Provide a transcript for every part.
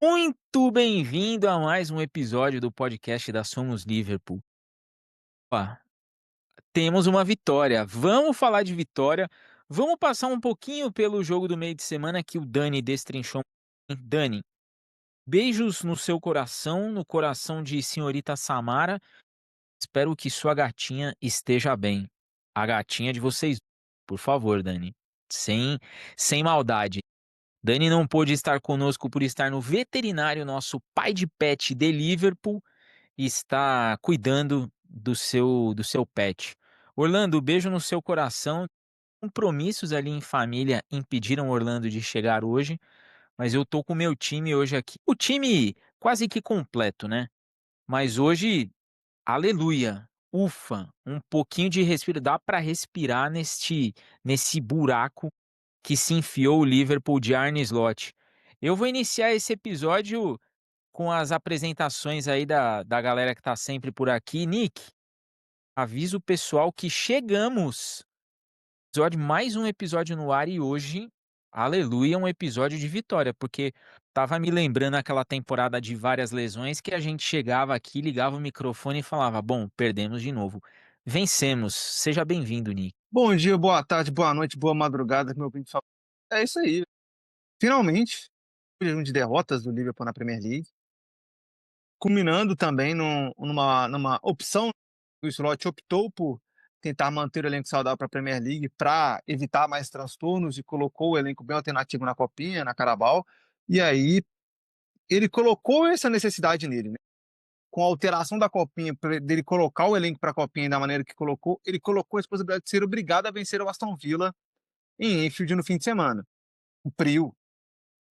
Muito bem-vindo a mais um episódio do podcast da Somos Liverpool. Opa, temos uma vitória. Vamos falar de vitória. Vamos passar um pouquinho pelo jogo do meio de semana que o Dani destrinchou. Dani, beijos no seu coração, no coração de senhorita Samara. Espero que sua gatinha esteja bem. A gatinha de vocês, por favor, Dani. Sem, sem maldade. Dani não pôde estar conosco por estar no veterinário, nosso pai de pet de Liverpool, e está cuidando do seu pet. Orlando, beijo no seu coração. Compromissos ali em família impediram Orlando de chegar hoje, mas eu tô com o meu time hoje aqui. O time quase que completo, né? Mas hoje, aleluia, ufa, um pouquinho de respiro, dá para respirar nesse buraco que se enfiou o Liverpool de Arne Slot. Eu vou iniciar esse episódio com as apresentações aí da galera que tá sempre por aqui. Nick, avisa o pessoal que chegamos. Mais um episódio no ar e hoje, aleluia, um episódio de vitória, porque tava me lembrando aquela temporada de várias lesões que a gente chegava aqui, ligava o microfone e falava: Bom, perdemos de novo. Vencemos. Seja bem-vindo, Nick. Bom dia, boa tarde, boa noite, boa madrugada, meu bem fala. É isso aí. Finalmente, um jejum de derrotas do Liverpool na Premier League, culminando também numa opção. O Slot optou por tentar manter o elenco saudável para a Premier League para evitar mais transtornos e colocou o elenco bem alternativo na Copinha, na Carabao. E aí ele colocou essa necessidade nele, né? Com a alteração da Copinha, dele colocar o elenco para a Copinha da maneira que colocou, ele colocou a responsabilidade de ser obrigado a vencer o Aston Villa em Enfield no fim de semana. Cumpriu.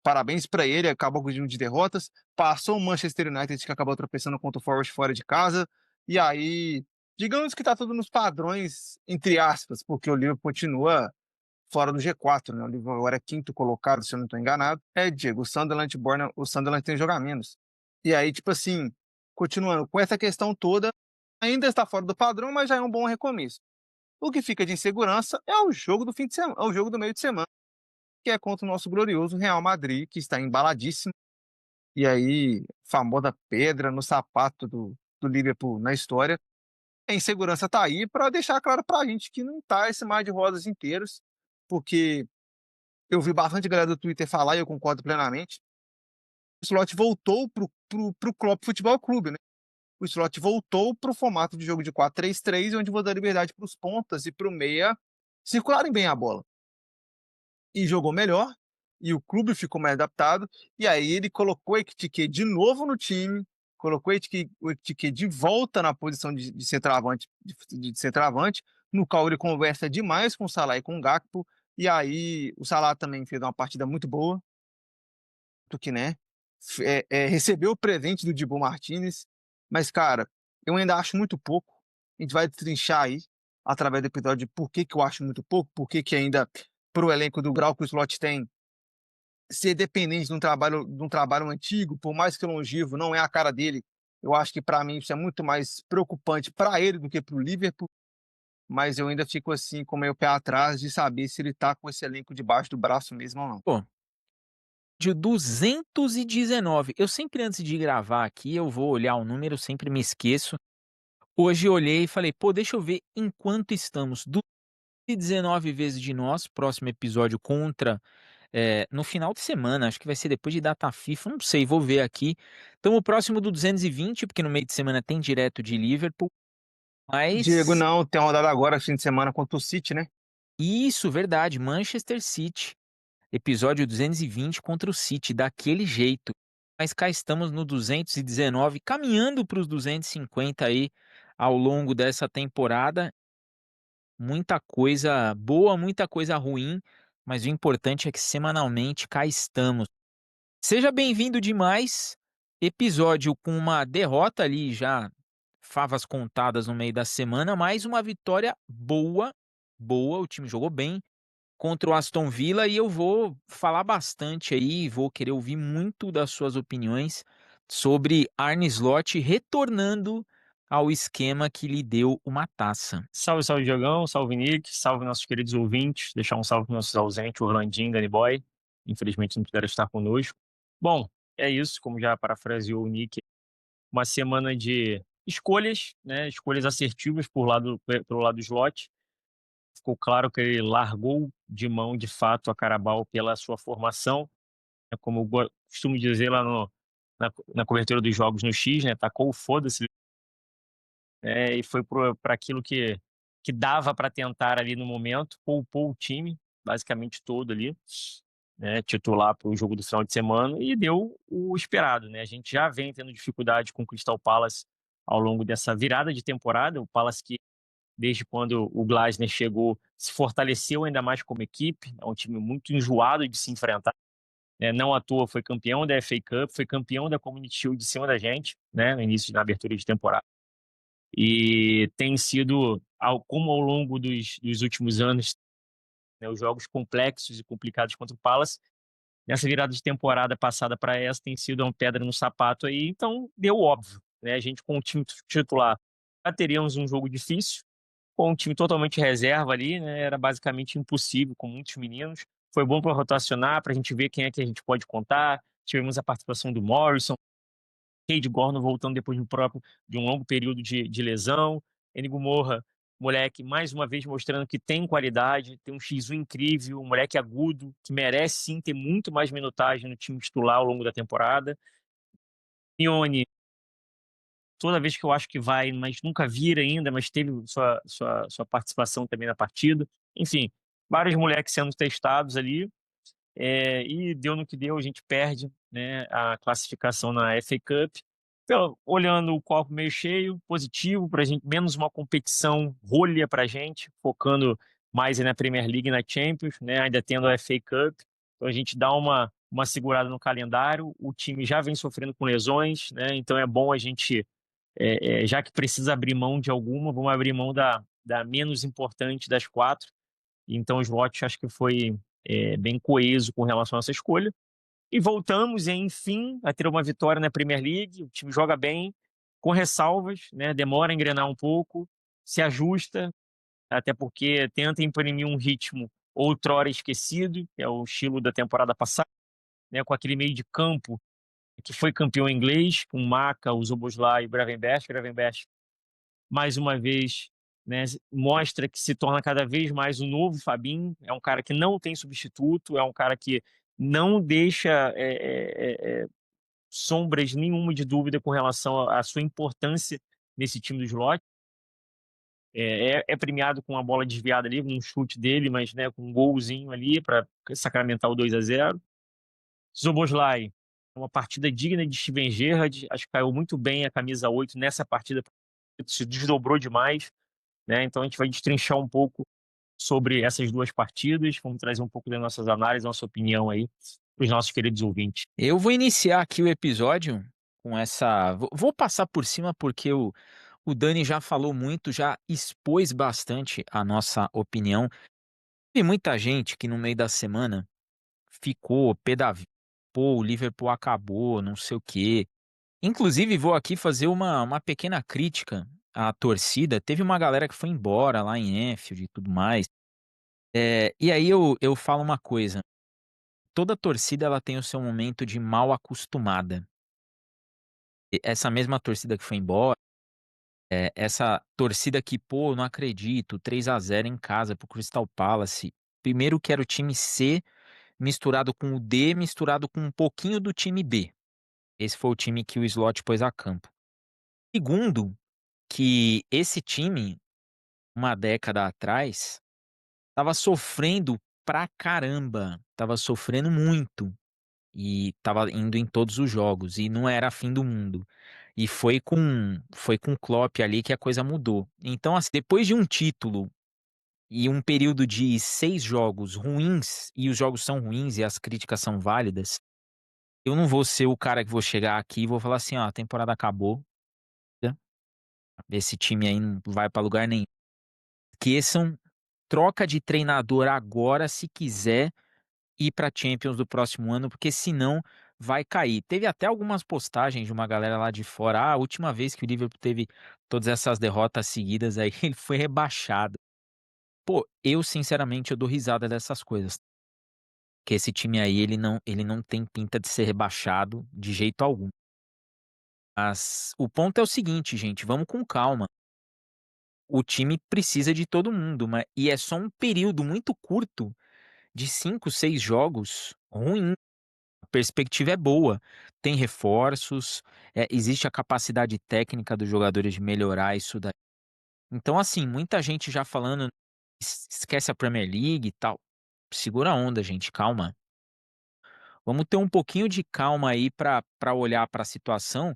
Parabéns para ele, acabou com o de derrotas. Passou o Manchester United, que acabou tropeçando contra o Forest fora de casa. E aí, digamos que está tudo nos padrões, entre aspas, porque o Liverpool continua fora do G4, né? O Liverpool agora é quinto colocado, se eu não estou enganado. É, Diego, o Sunderland tem jogar menos. E aí, tipo assim, continuando com essa questão toda, ainda está fora do padrão, mas já é um bom recomeço. O que fica de insegurança é o jogo do fim de semana, é o jogo do meio de semana, que é contra o nosso glorioso Real Madrid, que está embaladíssimo. E aí, famosa pedra no sapato do Liverpool na história. A insegurança está aí para deixar claro para a gente que não está esse mar de rosas inteiros, porque eu vi bastante galera do Twitter falar e eu concordo plenamente. O Slot voltou pro Klopp Futebol Clube, né? O Slot voltou pro formato de jogo de 4-3-3, onde vou dar liberdade para os pontas e para o meia circularem bem a bola. E jogou melhor, e o clube ficou mais adaptado, e aí ele colocou o Ekitike de novo no time, colocou o Ekitike de volta na posição de centroavante, de centroavante, no qual ele conversa demais com o Salah e com o Gakpo, e aí o Salah também fez uma partida muito boa, porque, né, recebeu o presente do Dibu Martinez, mas, cara, eu ainda acho muito pouco, a gente vai destrinchar aí, através do episódio, de por que que eu acho muito pouco, por que que ainda, pro elenco do grau que o Slot tem, ser dependente de um trabalho antigo, por mais que longevo, não é a cara dele. Eu acho que para mim isso é muito mais preocupante para ele do que para o Liverpool, mas eu ainda fico assim com meio pé atrás de saber se ele tá com esse elenco debaixo do braço mesmo ou não. Pô, de 219. Eu sempre antes de gravar aqui, eu vou olhar o número, sempre me esqueço. Hoje eu olhei e falei: "Pô, deixa eu ver em quanto estamos". 219 vezes de nós, próximo episódio contra, no final de semana, acho que vai ser depois de data FIFA, não sei, vou ver aqui. Estamos próximo do 220, porque no meio de semana tem direto de Liverpool, Diego, mas não, tem rodada agora, fim de semana contra o City, né? isso, verdade, Manchester City. Episódio 220 contra o City, daquele jeito. Mas cá estamos no 219, caminhando para os 250 aí ao longo dessa temporada. Muita coisa boa, muita coisa ruim, mas o importante é que semanalmente cá estamos. Seja bem-vindo demais. Episódio com uma derrota ali já, favas contadas no meio da semana, mas uma vitória boa, boa. O time jogou bem contra o Aston Villa e eu vou falar bastante aí, vou querer ouvir muito das suas opiniões sobre Arne Slot retornando ao esquema que lhe deu uma taça. Salve, salve, Diogão, salve, Nick, salve nossos queridos ouvintes. Deixar um salve para nossos ausentes, o Orlandinho, Danny Boy. Infelizmente não puderam estar conosco. Bom, é isso, como já parafraseou o Nick, uma semana de escolhas, né, escolhas assertivas pelo lado do Slot. Ficou claro que ele largou de mão, de fato, a Carabao pela sua formação, né, como eu costumo dizer lá na cobertura dos jogos no X, né, tacou o foda-se, e foi para aquilo que dava para tentar ali no momento, poupou o time, basicamente todo ali, né, titular para o jogo do final de semana e deu o esperado, né. A gente já vem tendo dificuldade com o Crystal Palace ao longo dessa virada de temporada, o Palace que desde quando o Glasner chegou, se fortaleceu ainda mais como equipe, é um time muito enjoado de se enfrentar, né, não à toa foi campeão da FA Cup, foi campeão da Community Shield em cima da gente, né, no início, na abertura de temporada. E tem sido, como ao longo dos últimos anos, né, os jogos complexos e complicados contra o Palace, nessa virada de temporada passada para essa tem sido uma pedra no sapato aí, então deu óbvio, né, a gente com o time titular já teríamos um jogo difícil, com um time totalmente reserva ali, né, era basicamente impossível com muitos meninos. Foi bom para rotacionar, para a gente ver quem é que a gente pode contar. Tivemos a participação do Morrison, Cade Gordon voltando depois de um longo período de lesão. Enigo Moura, moleque, mais uma vez mostrando que tem qualidade, tem um X1 incrível, um moleque agudo, que merece sim ter muito mais minutagem no time titular ao longo da temporada. Ione, toda vez que eu acho que vai, mas nunca vira ainda, mas teve sua participação também na partida. Enfim, vários moleques sendo testados ali, e deu no que deu, a gente perde, né, a classificação na FA Cup. Então, olhando o copo meio cheio, positivo para a gente, menos uma competição rolha para a gente, focando mais aí na Premier League e na Champions, né, ainda tendo a FA Cup. Então a gente dá uma segurada no calendário, o time já vem sofrendo com lesões, né, então é bom a gente já que precisa abrir mão de alguma, vamos abrir mão da menos importante das quatro. Então, o slot acho que foi bem coeso com relação a essa escolha. E voltamos, enfim, a ter uma vitória na Premier League. O time joga bem, com ressalvas, né? Demora a engrenar um pouco, se ajusta, até porque tenta imprimir um ritmo outrora esquecido, que é o estilo da temporada passada, né? Com aquele meio de campo que foi campeão inglês, com Maka, o Szoboszlai e o Gravenberch. Gravenberch, mais uma vez, né, mostra que se torna cada vez mais o novo Fabinho. É um cara que não tem substituto, é um cara que não deixa sombras nenhuma de dúvida com relação à sua importância nesse time do Slot. É premiado com uma bola desviada ali, um chute dele, mas né, com um golzinho ali para sacramentar o 2-0. Zoboslai, uma partida digna de Steven Gerrard, acho que caiu muito bem a camisa 8 nessa partida, se desdobrou demais, né? Então a gente vai destrinchar um pouco sobre essas duas partidas, vamos trazer um pouco das nossas análises, nossa opinião aí para os nossos queridos ouvintes. Eu vou iniciar aqui o episódio com essa. Vou passar por cima porque o Dani já falou muito, já expôs bastante a nossa opinião. Tem muita gente que no meio da semana ficou pé da vida. Pô, o Liverpool acabou, não sei o quê. Inclusive, vou aqui fazer uma pequena crítica à torcida. Teve uma galera que foi embora lá em Anfield e tudo mais. E aí eu falo uma coisa. Toda torcida ela tem o seu momento de mal acostumada. Essa mesma torcida que foi embora, essa torcida que, pô, não acredito, 3-0 em casa pro Crystal Palace. Primeiro que era o time C misturado com o D, misturado com um pouquinho do time B. Esse foi o time que o Slot pôs a campo. Segundo, que esse time, uma década atrás, estava sofrendo pra caramba, estava sofrendo muito e estava indo em todos os jogos e não era fim do mundo. E foi com o Klopp ali que a coisa mudou. Então, assim, depois de um título e um período de 6 jogos ruins, e os jogos são ruins e as críticas são válidas, eu não vou ser o cara que vou chegar aqui e vou falar assim, ó, a temporada acabou, né? Esse time aí não vai pra lugar nenhum. Esqueçam, troca de treinador agora se quiser ir pra Champions do próximo ano, porque senão vai cair. Teve até algumas postagens de uma galera lá de fora, a última vez que o Liverpool teve todas essas derrotas seguidas aí, ele foi rebaixado. Pô, eu sinceramente eu dou risada dessas coisas. que esse time aí ele não tem pinta de ser rebaixado de jeito algum. Mas o ponto é o seguinte, gente, vamos com calma. O time precisa de todo mundo, e é só um período muito curto de 5, 6 jogos ruim. A perspectiva é boa, tem reforços, existe a capacidade técnica dos jogadores de melhorar isso daí. Então, assim, muita gente já falando: Esquece a Premier League e tal". Segura a onda, gente, calma. Vamos ter um pouquinho de calma aí pra olhar pra situação,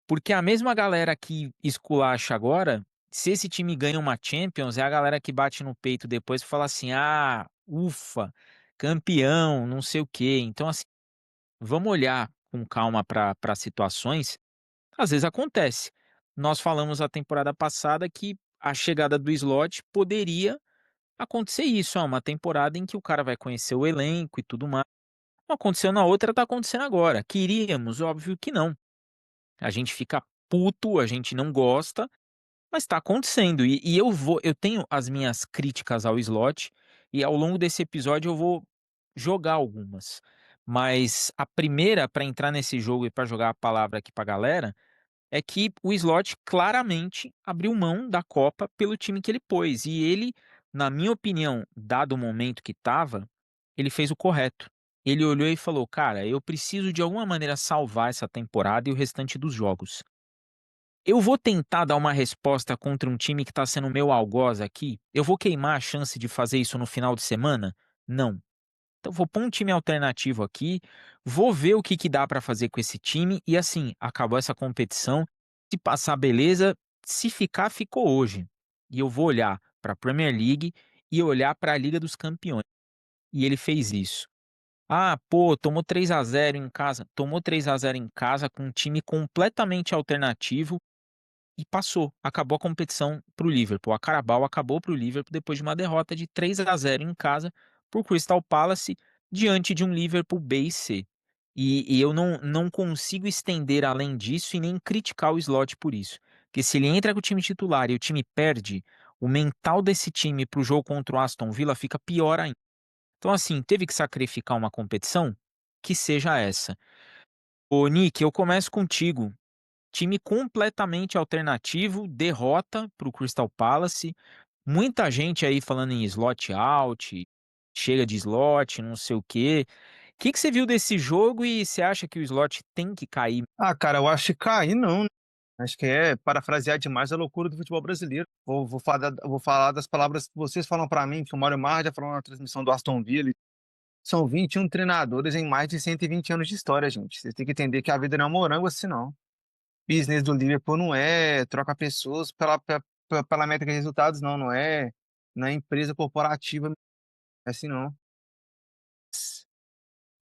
porque a mesma galera que esculacha agora, se esse time ganha uma Champions, é a galera que bate no peito depois e fala assim: "Ah, ufa, campeão, não sei o quê". Então, assim, vamos olhar com calma para situações. Às vezes acontece. Nós falamos a temporada passada que a chegada do Slot poderia acontecer isso, uma temporada em que o cara vai conhecer o elenco e tudo mais. Não aconteceu na outra, tá acontecendo agora. Queríamos? Óbvio que não. A gente fica puto, a gente não gosta, mas tá acontecendo. E eu tenho as minhas críticas ao Slot, e ao longo desse episódio eu vou jogar algumas. Mas a primeira para entrar nesse jogo e para jogar a palavra aqui pra galera, é que o Slot claramente abriu mão da Copa pelo time que ele pôs. E ele, na minha opinião, dado o momento que estava, ele fez o correto. Ele olhou e falou: "Cara, eu preciso de alguma maneira salvar essa temporada e o restante dos jogos. Eu vou tentar dar uma resposta contra um time que está sendo meu algoz aqui? Eu vou queimar a chance de fazer isso no final de semana? Não. Então vou pôr um time alternativo aqui, vou ver o que que dá para fazer com esse time e assim, acabou essa competição, se passar beleza, se ficar, ficou hoje. E eu vou olhar para a Premier League e olhar para a Liga dos Campeões". E ele fez isso. Ah, pô, tomou 3-0 em casa, tomou 3-0 em casa com um time completamente alternativo e passou, acabou a competição para o Liverpool. A Carabao acabou para o Liverpool depois de uma derrota de 3-0 em casa para o Crystal Palace, diante de um Liverpool B e C. E eu não consigo estender além disso e nem criticar o Slot por isso, porque se ele entra com o time titular e o time perde, o mental desse time para o jogo contra o Aston Villa fica pior ainda. Então assim, teve que sacrificar uma competição? Que seja essa. Ô Nick, eu começo contigo. Time completamente alternativo, derrota para o Crystal Palace. Muita gente aí falando em slot out, chega de slot, não sei o quê. O que que você viu desse jogo e você acha que o slot tem que cair? Ah, cara, eu acho que cair não, né. Acho que é parafrasear demais a loucura do futebol brasileiro. Vou falar das palavras que vocês falam pra mim, que o Mário Mar já falou na transmissão do Aston Villa. São 21 treinadores em mais de 120 anos de história, gente. Vocês têm que entender que a vida não é um morango assim, não. Business do Liverpool não é troca pessoas pela métrica de resultados, não. Não é empresa corporativa assim, não.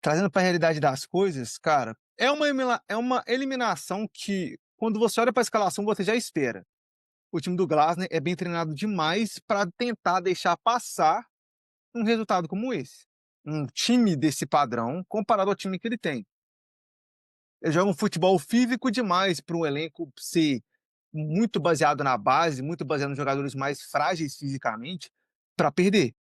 Trazendo para a realidade das coisas, cara, é uma eliminação que, quando você olha para a escalação, você já espera. O time do Glasner é bem treinado demais para tentar deixar passar um resultado como esse. Um time desse padrão, comparado ao time que ele tem. Ele joga um futebol físico demais para um elenco ser muito baseado na base, muito baseado nos jogadores mais frágeis fisicamente, para perder.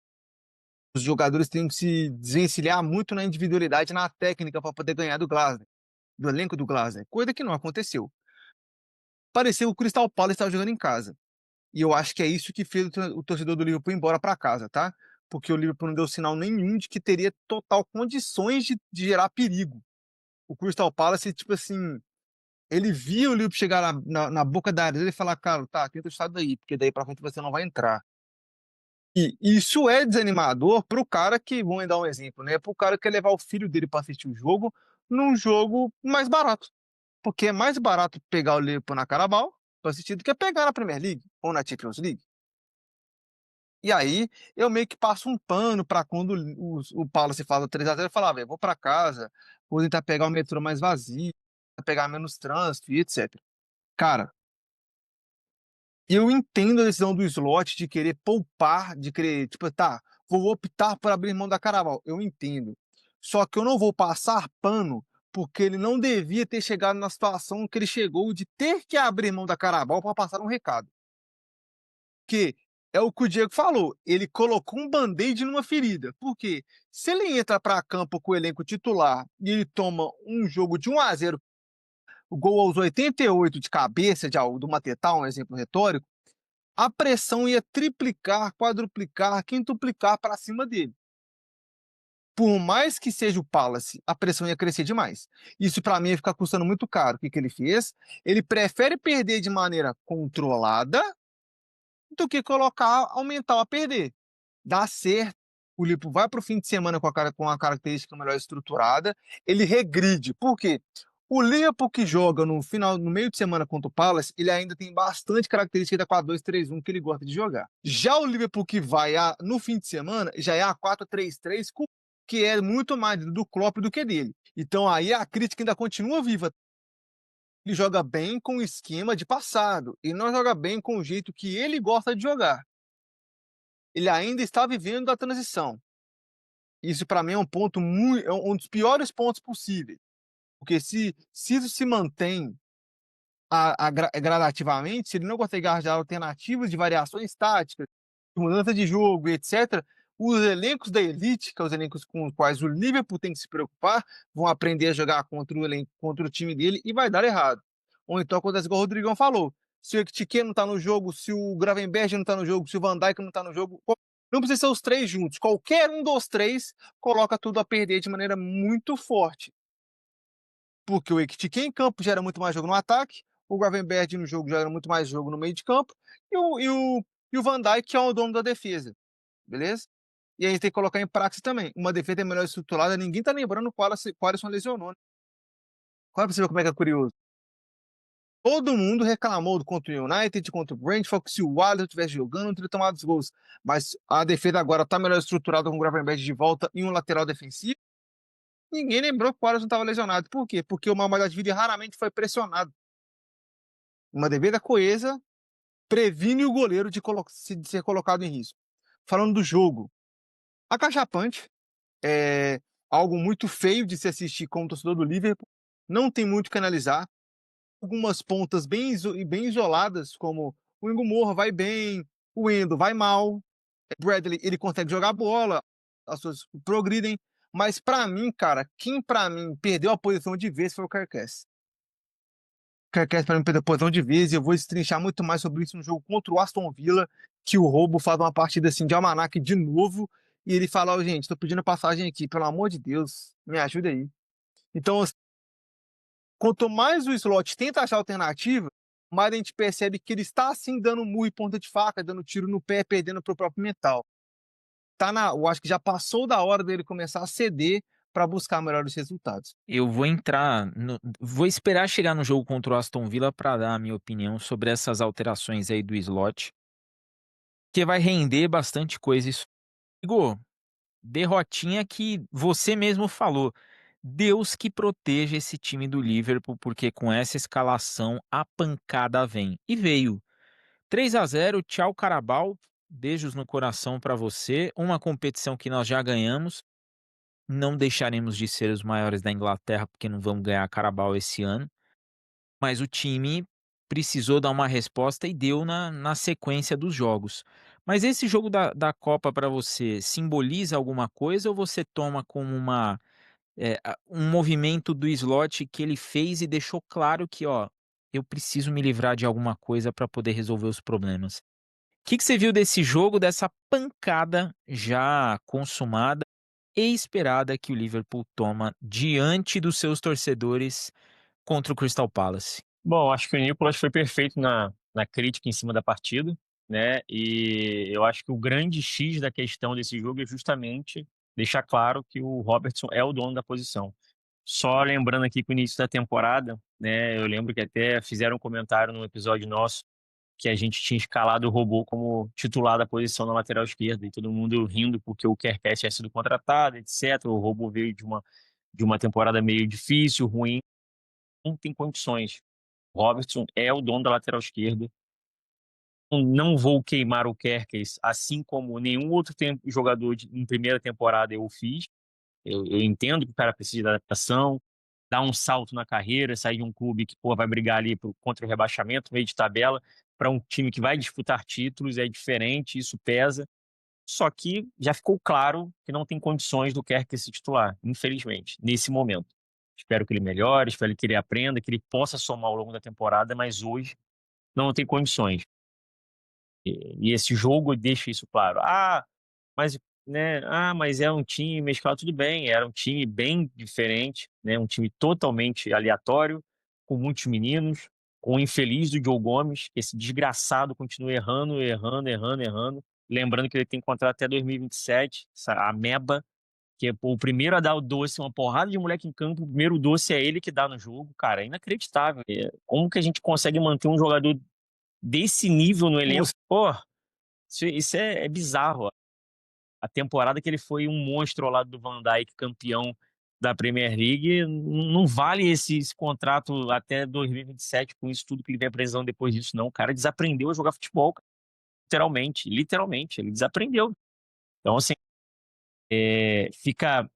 Os jogadores têm que se desvencilhar muito na individualidade e na técnica para poder ganhar do elenco do Glasner, coisa que não aconteceu. Pareceu que o Crystal Palace estava jogando em casa. E eu acho que é isso que fez o torcedor do Liverpool ir embora para casa, tá? Porque o Liverpool não deu sinal nenhum de que teria total condições de gerar perigo. O Crystal Palace, tipo assim, ele via o Liverpool chegar na boca da área dele e falar: "Cara, tá, tenta chutar daí, porque daí pra frente você não vai entrar". E isso é desanimador para o cara que, vamos dar um exemplo, né, para o cara que quer levar o filho dele para assistir o jogo, num jogo mais barato. Porque é mais barato pegar o Liverpool na Carabao pra assistir do que pegar na Premier League ou na Champions League. E aí, eu meio que passo um pano pra quando o Palace fala 3-0, eu falo: "Ah, velho, vou pra casa, vou tentar pegar o metrô mais vazio, pegar menos trânsito e etcétera". Cara, eu entendo a decisão do Slot de querer poupar, de querer, tipo, tá, vou optar por abrir mão da Carabao, eu entendo. Só que eu não vou passar pano, porque ele não devia ter chegado na situação que ele chegou de ter que abrir mão da Carabao para passar um recado. Porque É o que o Diego falou, ele colocou um band-aid numa ferida, porque se ele entra para campo com o elenco titular e ele toma um jogo de 1-0, o gol aos 88 de cabeça do Matetá, um exemplo retórico, a pressão ia triplicar, quadruplicar, quintuplicar para cima dele. Por mais que seja o Palace, a pressão ia crescer demais. Isso para mim ia ficar custando muito caro. O que, que ele fez? Ele prefere perder de maneira controlada do que aumentar a perder. Dá certo. O Liverpool vai para o fim de semana com a característica melhor estruturada, ele regride. Por quê? O Liverpool que joga no meio de semana contra o Palace, ele ainda tem bastante característica da 4-2-3-1 que ele gosta de jogar. Já o Liverpool que vai no fim de semana, já é a 4-3-3, que é muito mais do Klopp do que dele. Então aí a crítica ainda continua viva. Ele joga bem com o esquema de passado, e não joga bem com o jeito que ele gosta de jogar. Ele ainda está vivendo a transição. Isso para mim é um ponto é um dos piores pontos possíveis, porque se isso se mantém gradativamente, se ele não conseguir arranjar alternativas de variações táticas, de mudança de jogo e etc., os elencos da elite, que são os elencos com os quais o Liverpool tem que se preocupar, vão aprender a jogar contra o time dele e vai dar errado. Ou então acontece igual o Rodrigão falou, se o Ekitike não está no jogo, se o Gravenberch não está no jogo, se o Van Dijk não está no jogo, não precisa ser os três juntos, qualquer um dos três coloca tudo a perder de maneira muito forte. Porque o Ekitike em campo gera muito mais jogo no ataque, o Gravenberch no jogo gera muito mais jogo no meio de campo, e o Van Dijk que é o dono da defesa, beleza? E a gente tem que colocar em prática também. Uma defesa é melhor estruturada, ninguém tá lembrando qual o Alisson lesionou, né? Olha pra você ver como é que é curioso. Todo mundo reclamou contra o United, contra o Brentford, que se o Alisson estivesse jogando, não teria tomado os gols. Mas a defesa agora tá melhor estruturada com o Gravenberch de volta e um lateral defensivo. Ninguém lembrou que o Alisson estava lesionado. Por quê? Porque o Mamardashvili raramente foi pressionado. Uma devida coesa previne o goleiro de ser colocado em risco. Falando do jogo, acachapante, é algo muito feio de se assistir como torcedor do Liverpool. Não tem muito o que analisar. Algumas pontas bem isoladas, como o Ingo Moura vai bem, o Endo vai mal, o Bradley ele consegue jogar bola, as suas progridem, mas para mim, cara, quem para mim perdeu a posição de vez foi o Carcass. O Carcass para mim perdeu a posição de vez e eu vou estrinchar muito mais sobre isso no jogo contra o Aston Villa, que o Robo faz uma partida assim de almanaque de novo e ele fala, oh, gente, tô pedindo passagem aqui, pelo amor de Deus, me ajuda aí. Então, quanto mais o Slot tenta achar alternativa, mais a gente percebe que ele está assim dando murro e ponta de faca, dando tiro no pé, perdendo pro próprio mental. Eu acho que já passou da hora dele começar a ceder para buscar melhores resultados. Eu vou esperar chegar no jogo contra o Aston Villa para dar a minha opinião sobre essas alterações aí do slot, que vai render bastante coisa isso. Igor, derrotinha que você mesmo falou. Deus que proteja esse time do Liverpool, porque com essa escalação a pancada vem. E veio. 3-0, tchau Carabao, beijos no coração para você. Uma competição que nós já ganhamos. Não deixaremos de ser os maiores da Inglaterra, porque não vamos ganhar a Carabao esse ano. Mas o time precisou dar uma resposta e deu na sequência dos jogos. Mas esse jogo da Copa para você simboliza alguma coisa ou você toma como um movimento do Slot que ele fez e deixou claro que, ó, eu preciso me livrar de alguma coisa para poder resolver os problemas? Que você viu desse jogo, dessa pancada já consumada e esperada que o Liverpool toma diante dos seus torcedores contra o Crystal Palace? Bom, acho que o Nicolas foi perfeito na crítica em cima da partida, né? E eu acho que o grande X da questão desse jogo é justamente deixar claro que o Robertson é o dono da posição. Só lembrando aqui que o início da temporada, né? Eu lembro que até fizeram um comentário no episódio nosso que a gente tinha escalado o Robô como titular da posição na lateral esquerda e todo mundo rindo porque o Kerkez tinha sido contratado, etc. O Robô veio de uma temporada meio difícil, ruim, não tem condições. Robertson é o dono da lateral esquerda. Não vou queimar o Kerkez, assim como nenhum outro jogador em primeira temporada eu fiz. Eu entendo que o cara precisa de adaptação, dar um salto na carreira, sair de um clube que vai brigar ali contra o rebaixamento, meio de tabela. para um time que vai disputar títulos, é diferente, isso pesa. Só que já ficou claro que não tem condições do Kerr se titular, infelizmente, nesse momento. Espero que ele melhore, espero que ele aprenda, que ele possa somar ao longo da temporada, mas hoje não tem condições. E esse jogo deixa isso claro. Mas, né, mas é um time mesclado, tudo bem, era um time bem diferente, né, um time totalmente aleatório, com muitos meninos, com o infeliz do Joe Gomes, que esse desgraçado continua errando, errando, errando, errando. Lembrando que ele tem contrato até 2027, essa ameba, que é pô, o primeiro a dar o doce, uma porrada de moleque em campo, o primeiro doce é ele que dá no jogo, cara, é inacreditável. Como que a gente consegue manter um jogador desse nível no elenco? Pô, isso é bizarro. A temporada que ele foi um monstro ao lado do Van Dijk, campeão da Premier League, não vale esse contrato até 2027 com isso tudo que ele vem apresentando depois disso, não. O cara desaprendeu a jogar futebol, cara. Literalmente, literalmente, ele desaprendeu. Então, assim, fica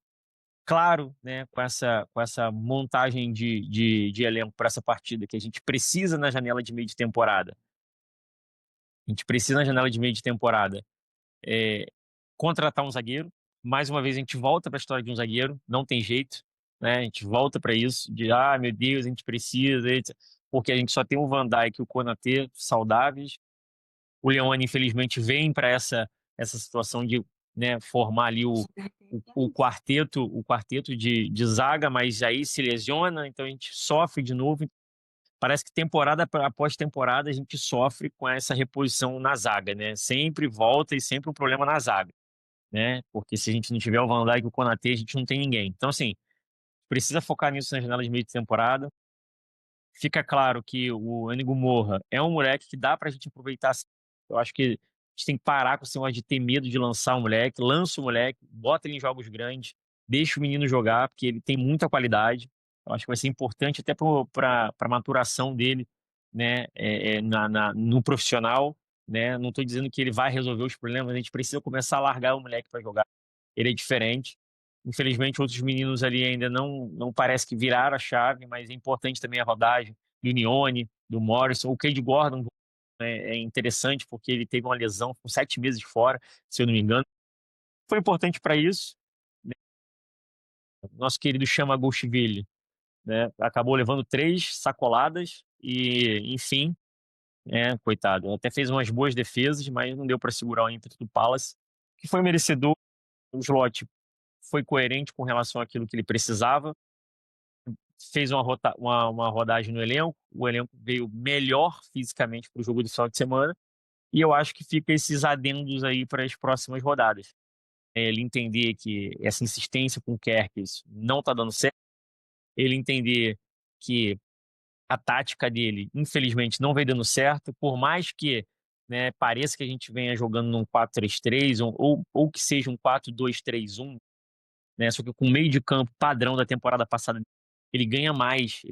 claro, né, com essa montagem de elenco para essa partida que a gente precisa na janela de meio de temporada. A gente precisa na janela de meio de temporada é, contratar um zagueiro. Mais uma vez, a gente volta para a história de um zagueiro, não tem jeito, né? A gente volta para isso, meu Deus, a gente precisa, etc. Porque a gente só tem o Van Dijk e o Konaté saudáveis. O Leone, infelizmente, vem para essa situação de, né, formar ali o quarteto de zaga, mas aí se lesiona, então a gente sofre de novo. Parece que temporada após temporada a gente sofre com essa reposição na zaga, né? Sempre volta e sempre um problema na zaga, né? Porque se a gente não tiver o Van Dijk e o Konaté, a gente não tem ninguém. Então, assim, precisa focar nisso na janela de meio de temporada. Fica claro que o Enigo Moura é um moleque que dá pra gente aproveitar. Eu acho que a gente tem que parar com esse negócio de ter medo de lançar o moleque. Lança o moleque, bota ele em jogos grandes, deixa o menino jogar, porque ele tem muita qualidade. Eu acho que vai ser importante até para a maturação dele, né, no profissional, né? Não estou dizendo que ele vai resolver os problemas, a gente precisa começar a largar o moleque para jogar. Ele é diferente. Infelizmente, outros meninos ali ainda não parece que viraram a chave, mas é importante também a rodagem do Unione, do Morrison. O Cade Gordon é interessante porque ele teve uma lesão com 7 meses fora, se eu não me engano. Foi importante para isso. Né? Nosso querido Chama Golshvili, né? Acabou levando 3 sacoladas e, enfim, coitado. Até fez umas boas defesas, mas não deu para segurar o ímpeto do Palace, que foi merecedor. O slot foi coerente com relação àquilo que ele precisava, fez uma rodagem no elenco, o elenco veio melhor fisicamente para o jogo do final de semana, e eu acho que fica esses adendos aí para as próximas rodadas. Ele entender que essa insistência com o Kerkez não está dando certo, ele entender que a tática dele, infelizmente, não vem dando certo, por mais que, né, pareça que a gente venha jogando num 4-3-3 ou que seja um 4-2-3-1, né? Só que com o meio de campo padrão da temporada passada, ele ganha mais,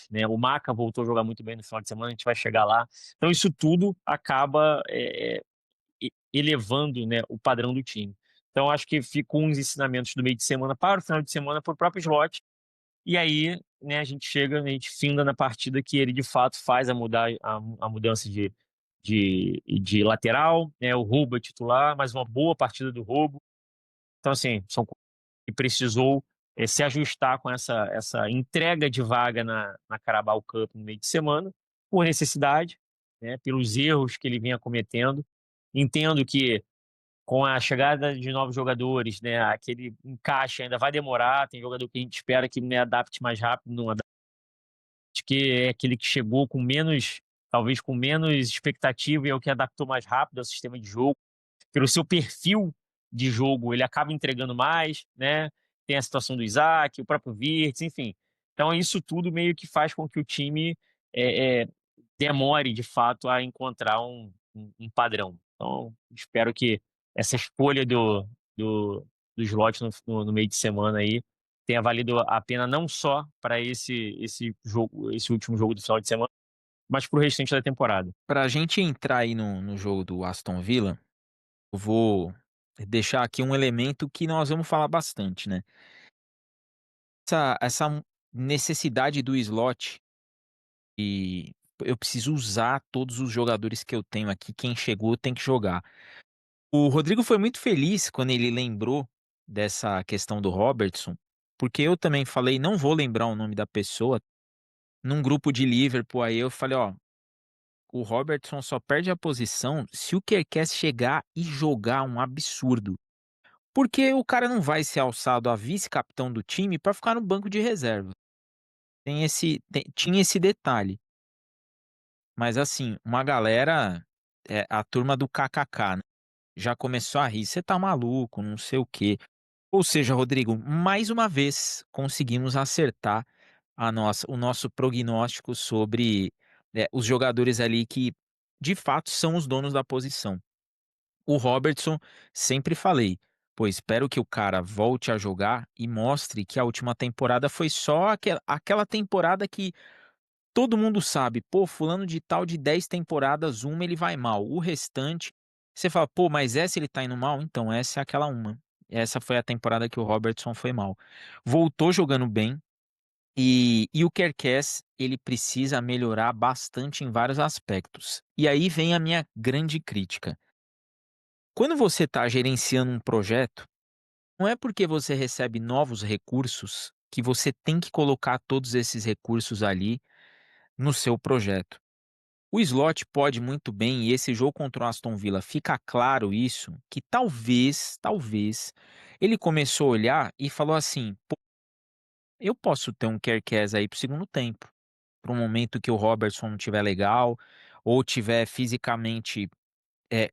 né? O Maca voltou a jogar muito bem no final de semana, a gente vai chegar lá. Então isso tudo acaba elevando, né, o padrão do time. Então acho que ficam uns ensinamentos do meio de semana para o final de semana para o próprio slot. E aí, né, a gente finda na partida que ele de fato faz a mudança de lateral, né? O Roubo é titular, mas uma boa partida do Roubo. Então, assim, são que precisou se ajustar com essa entrega de vaga na Carabao Cup no meio de semana, por necessidade, né, pelos erros que ele vinha cometendo. Entendo que com a chegada de novos jogadores, né, aquele encaixe ainda vai demorar. Tem jogador que a gente espera que me adapte mais rápido, não adapte, que é aquele que chegou com menos, talvez com menos expectativa e é o que adaptou mais rápido ao sistema de jogo pelo seu perfil de jogo, ele acaba entregando mais, né? Tem a situação do Isaac, o próprio Wirtz, enfim. Então, isso tudo meio que faz com que o time demore, de fato, a encontrar um padrão. Então, espero que essa escolha do slot no meio de semana aí tenha valido a pena não só para esse jogo, esse último jogo do final de semana, mas para o restante da temporada. Pra gente entrar aí no jogo do Aston Villa, eu vou deixar aqui um elemento que nós vamos falar bastante, né. Essa necessidade do slot e eu preciso usar todos os jogadores que eu tenho aqui, quem chegou tem que jogar. O Rodrigo foi muito feliz quando ele lembrou dessa questão do Robertson, porque eu também falei: "Não vou lembrar o nome da pessoa", num grupo de Liverpool, aí eu falei: "Ó, o Robertson só perde a posição se o Kerkez chegar e jogar um absurdo, porque o cara não vai ser alçado a vice-capitão do time pra ficar no banco de reserva". Tinha esse detalhe, mas assim, uma galera, a turma do kkk, né, já começou a rir: "Você tá maluco, não sei o quê". Ou seja, Rodrigo, mais uma vez conseguimos acertar o nosso prognóstico sobre, os jogadores ali que, de fato, são os donos da posição. O Robertson, sempre falei: "Pô, espero que o cara volte a jogar e mostre que a última temporada foi só aquela temporada que todo mundo sabe, pô, fulano de tal de 10 temporadas, uma ele vai mal, o restante, você fala: "Pô, mas essa ele tá indo mal?". Então essa é aquela uma. Essa foi a temporada que o Robertson foi mal. Voltou jogando bem, e o Kerkez, ele precisa melhorar bastante em vários aspectos. E aí vem a minha grande crítica. Quando você está gerenciando um projeto, não é porque você recebe novos recursos que você tem que colocar todos esses recursos ali no seu projeto. O Slot pode muito bem, e esse jogo contra o Aston Villa fica claro isso, que talvez, ele começou a olhar e falou assim: "Pô, eu posso ter um Kerkez aí para o segundo tempo, para um momento que o Robertson não estiver legal, ou tiver fisicamente,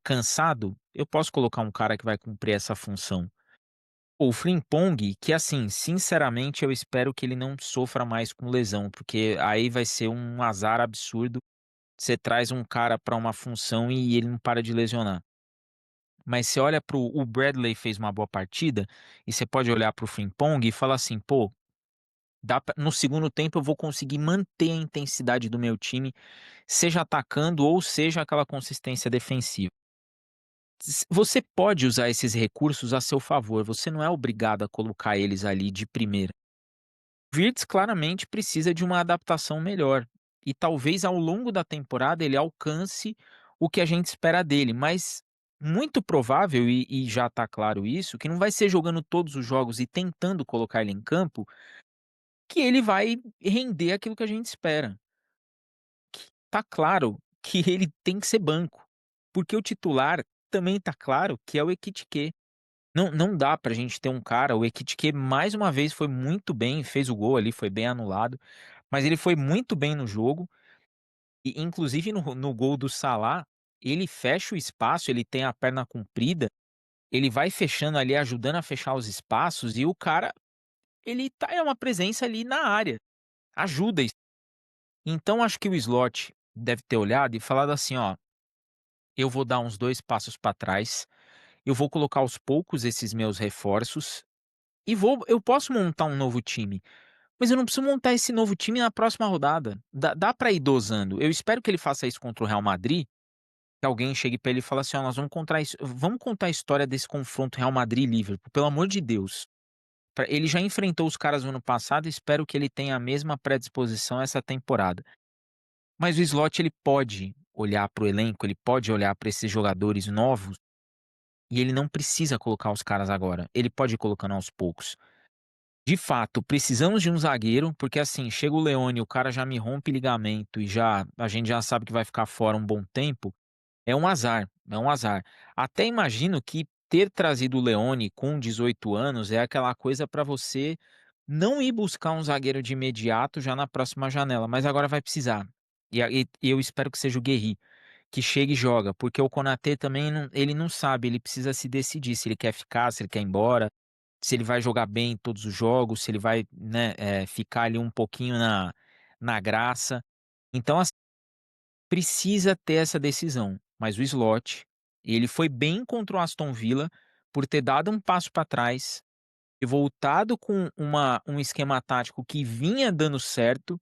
cansado, eu posso colocar um cara que vai cumprir essa função". O Frimpong, que assim, sinceramente eu espero que ele não sofra mais com lesão, porque aí vai ser um azar absurdo. Você traz um cara para uma função e ele não para de lesionar. Mas você olha para o Bradley, fez uma boa partida, e você pode olhar para o Frimpong e falar assim: "Pô, dá pra no segundo tempo eu vou conseguir manter a intensidade do meu time, seja atacando ou seja aquela consistência defensiva". Você pode usar esses recursos a seu favor, você não é obrigado a colocar eles ali de primeira. Wirtz claramente precisa de uma adaptação melhor, e talvez ao longo da temporada ele alcance o que a gente espera dele, mas muito provável, e já está claro isso, que não vai ser jogando todos os jogos e tentando colocar ele em campo, que ele vai render aquilo que a gente espera. Tá claro que ele tem que ser banco, porque o titular também tá claro que é o Ekitike. Não dá pra gente ter um cara, o Ekitike mais uma vez foi muito bem, fez o gol ali, foi bem anulado, mas ele foi muito bem no jogo, e inclusive no gol do Salah, ele fecha o espaço, ele tem a perna comprida, ele vai fechando ali, ajudando a fechar os espaços, e o cara, ele é uma presença ali na área, ajuda isso. Então acho que o Slot deve ter olhado e falado assim: "Ó, eu vou dar uns 2 passos para trás, eu vou colocar aos poucos esses meus reforços, e eu posso montar um novo time, mas eu não preciso montar esse novo time na próxima rodada. Dá pra ir dosando". Eu espero que ele faça isso contra o Real Madrid, que alguém chegue pra ele e fale assim: "Ó, nós vamos contar a história desse confronto Real Madrid e Liverpool, pelo amor de Deus". Ele já enfrentou os caras no ano passado, espero que ele tenha a mesma predisposição essa temporada. Mas o Slot, ele pode olhar para o elenco, ele pode olhar para esses jogadores novos, e ele não precisa colocar os caras agora, ele pode ir colocando aos poucos. De fato, precisamos de um zagueiro, porque assim, chega o Leone, o cara já me rompe ligamento e já a gente já sabe que vai ficar fora um bom tempo, é um azar, é um azar. Até imagino que ter trazido o Leone com 18 anos é aquela coisa para você não ir buscar um zagueiro de imediato já na próxima janela, mas agora vai precisar. E eu espero que seja o Guerri, que chega e joga, porque o Konaté também ele não sabe, ele precisa se decidir se ele quer ficar, se ele quer ir embora, se ele vai jogar bem em todos os jogos, se ele vai, né, ficar ali um pouquinho na graça. Então, assim, precisa ter essa decisão, mas o Slot, ele foi bem contra o Aston Villa por ter dado um passo para trás e voltado com um esquema tático que vinha dando certo,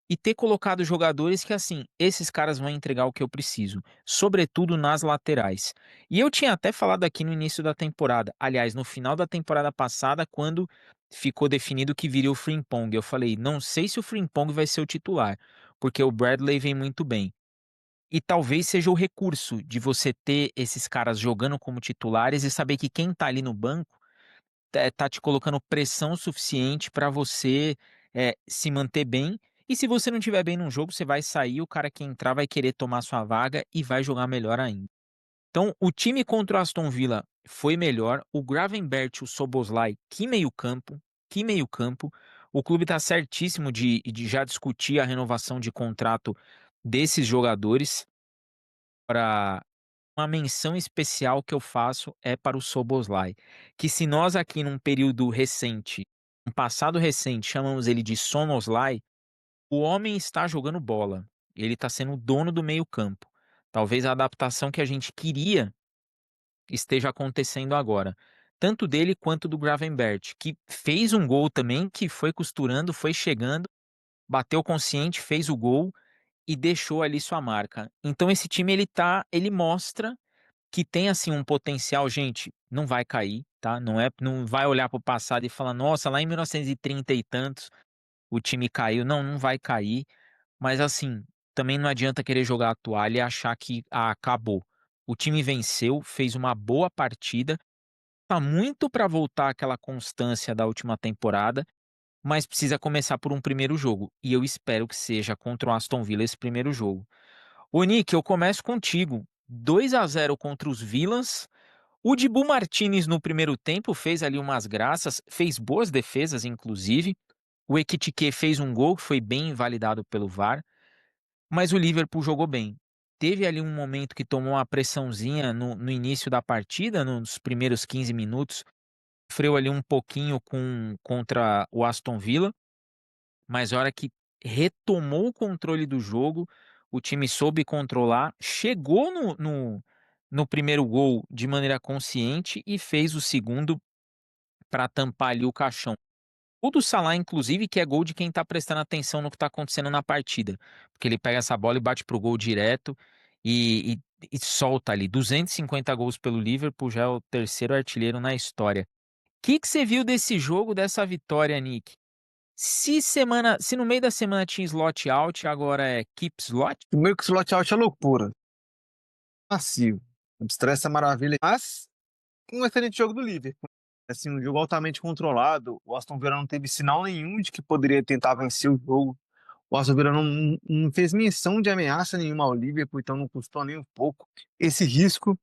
e ter colocado jogadores que, assim, esses caras vão entregar o que eu preciso, sobretudo nas laterais. E eu tinha até falado aqui no início da temporada, aliás, no final da temporada passada, quando ficou definido que viria o Frimpong, eu falei: "Não sei se o Frimpong vai ser o titular, porque o Bradley vem muito bem". E talvez seja o recurso de você ter esses caras jogando como titulares e saber que quem tá ali no banco tá te colocando pressão suficiente para você, se manter bem, e se você não estiver bem num jogo, você vai sair, o cara que entrar vai querer tomar sua vaga e vai jogar melhor ainda. Então, o time contra o Aston Villa foi melhor, o Gravenberch, o Szoboszlai, que meio campo. O clube está certíssimo de já discutir a renovação de contrato desses jogadores. Para uma menção especial que eu faço é para o Szoboszlai, que se nós aqui num período recente, um passado recente, chamamos ele de Sonoslai, o homem está jogando bola. Ele está sendo o dono do meio-campo. Talvez a adaptação que a gente queria esteja acontecendo agora. Tanto dele quanto do Gravenberch, que fez um gol também, que foi costurando, foi chegando, bateu consciente, fez o gol e deixou ali sua marca. Então esse time ele mostra que tem assim um potencial, gente, não vai cair, tá? Não vai olhar para o passado e falar: "Nossa, lá em 1930 e tantos o time caiu". Não, não vai cair, mas assim, também não adianta querer jogar a toalha e achar que acabou. O time venceu, fez uma boa partida, tá muito para voltar àquela constância da última temporada, mas precisa começar por um primeiro jogo, e eu espero que seja contra o Aston Villa esse primeiro jogo. Ô Nick, eu começo contigo. 2-0 contra os Villans. O Dibu Martinez no primeiro tempo fez ali umas graças, fez boas defesas inclusive. O Ekitike fez um gol que foi bem invalidado pelo VAR, mas o Liverpool jogou bem. Teve ali um momento que tomou uma pressãozinha no início da partida, nos primeiros 15 minutos, sofreu ali um pouquinho contra o Aston Villa, mas a hora que retomou o controle do jogo, o time soube controlar, chegou no primeiro gol de maneira consciente e fez o segundo para tampar ali o caixão. O do Salah, inclusive, que é gol de quem tá prestando atenção no que tá acontecendo na partida, porque ele pega essa bola e bate pro gol direto e solta ali 250 gols pelo Liverpool, já é o terceiro artilheiro na história. O que você viu desse jogo, dessa vitória, Nick? Se no meio da semana tinha slot out, agora é keep slot? O meio que slot out é loucura. Massivo. Estressa maravilha. Mas um excelente jogo do Liverpool. Assim, um jogo altamente controlado. O Aston Villa não teve sinal nenhum de que poderia tentar vencer o jogo. O Aston Villa não fez menção de ameaça nenhuma ao Liverpool, então não custou nem um pouco. Esse risco,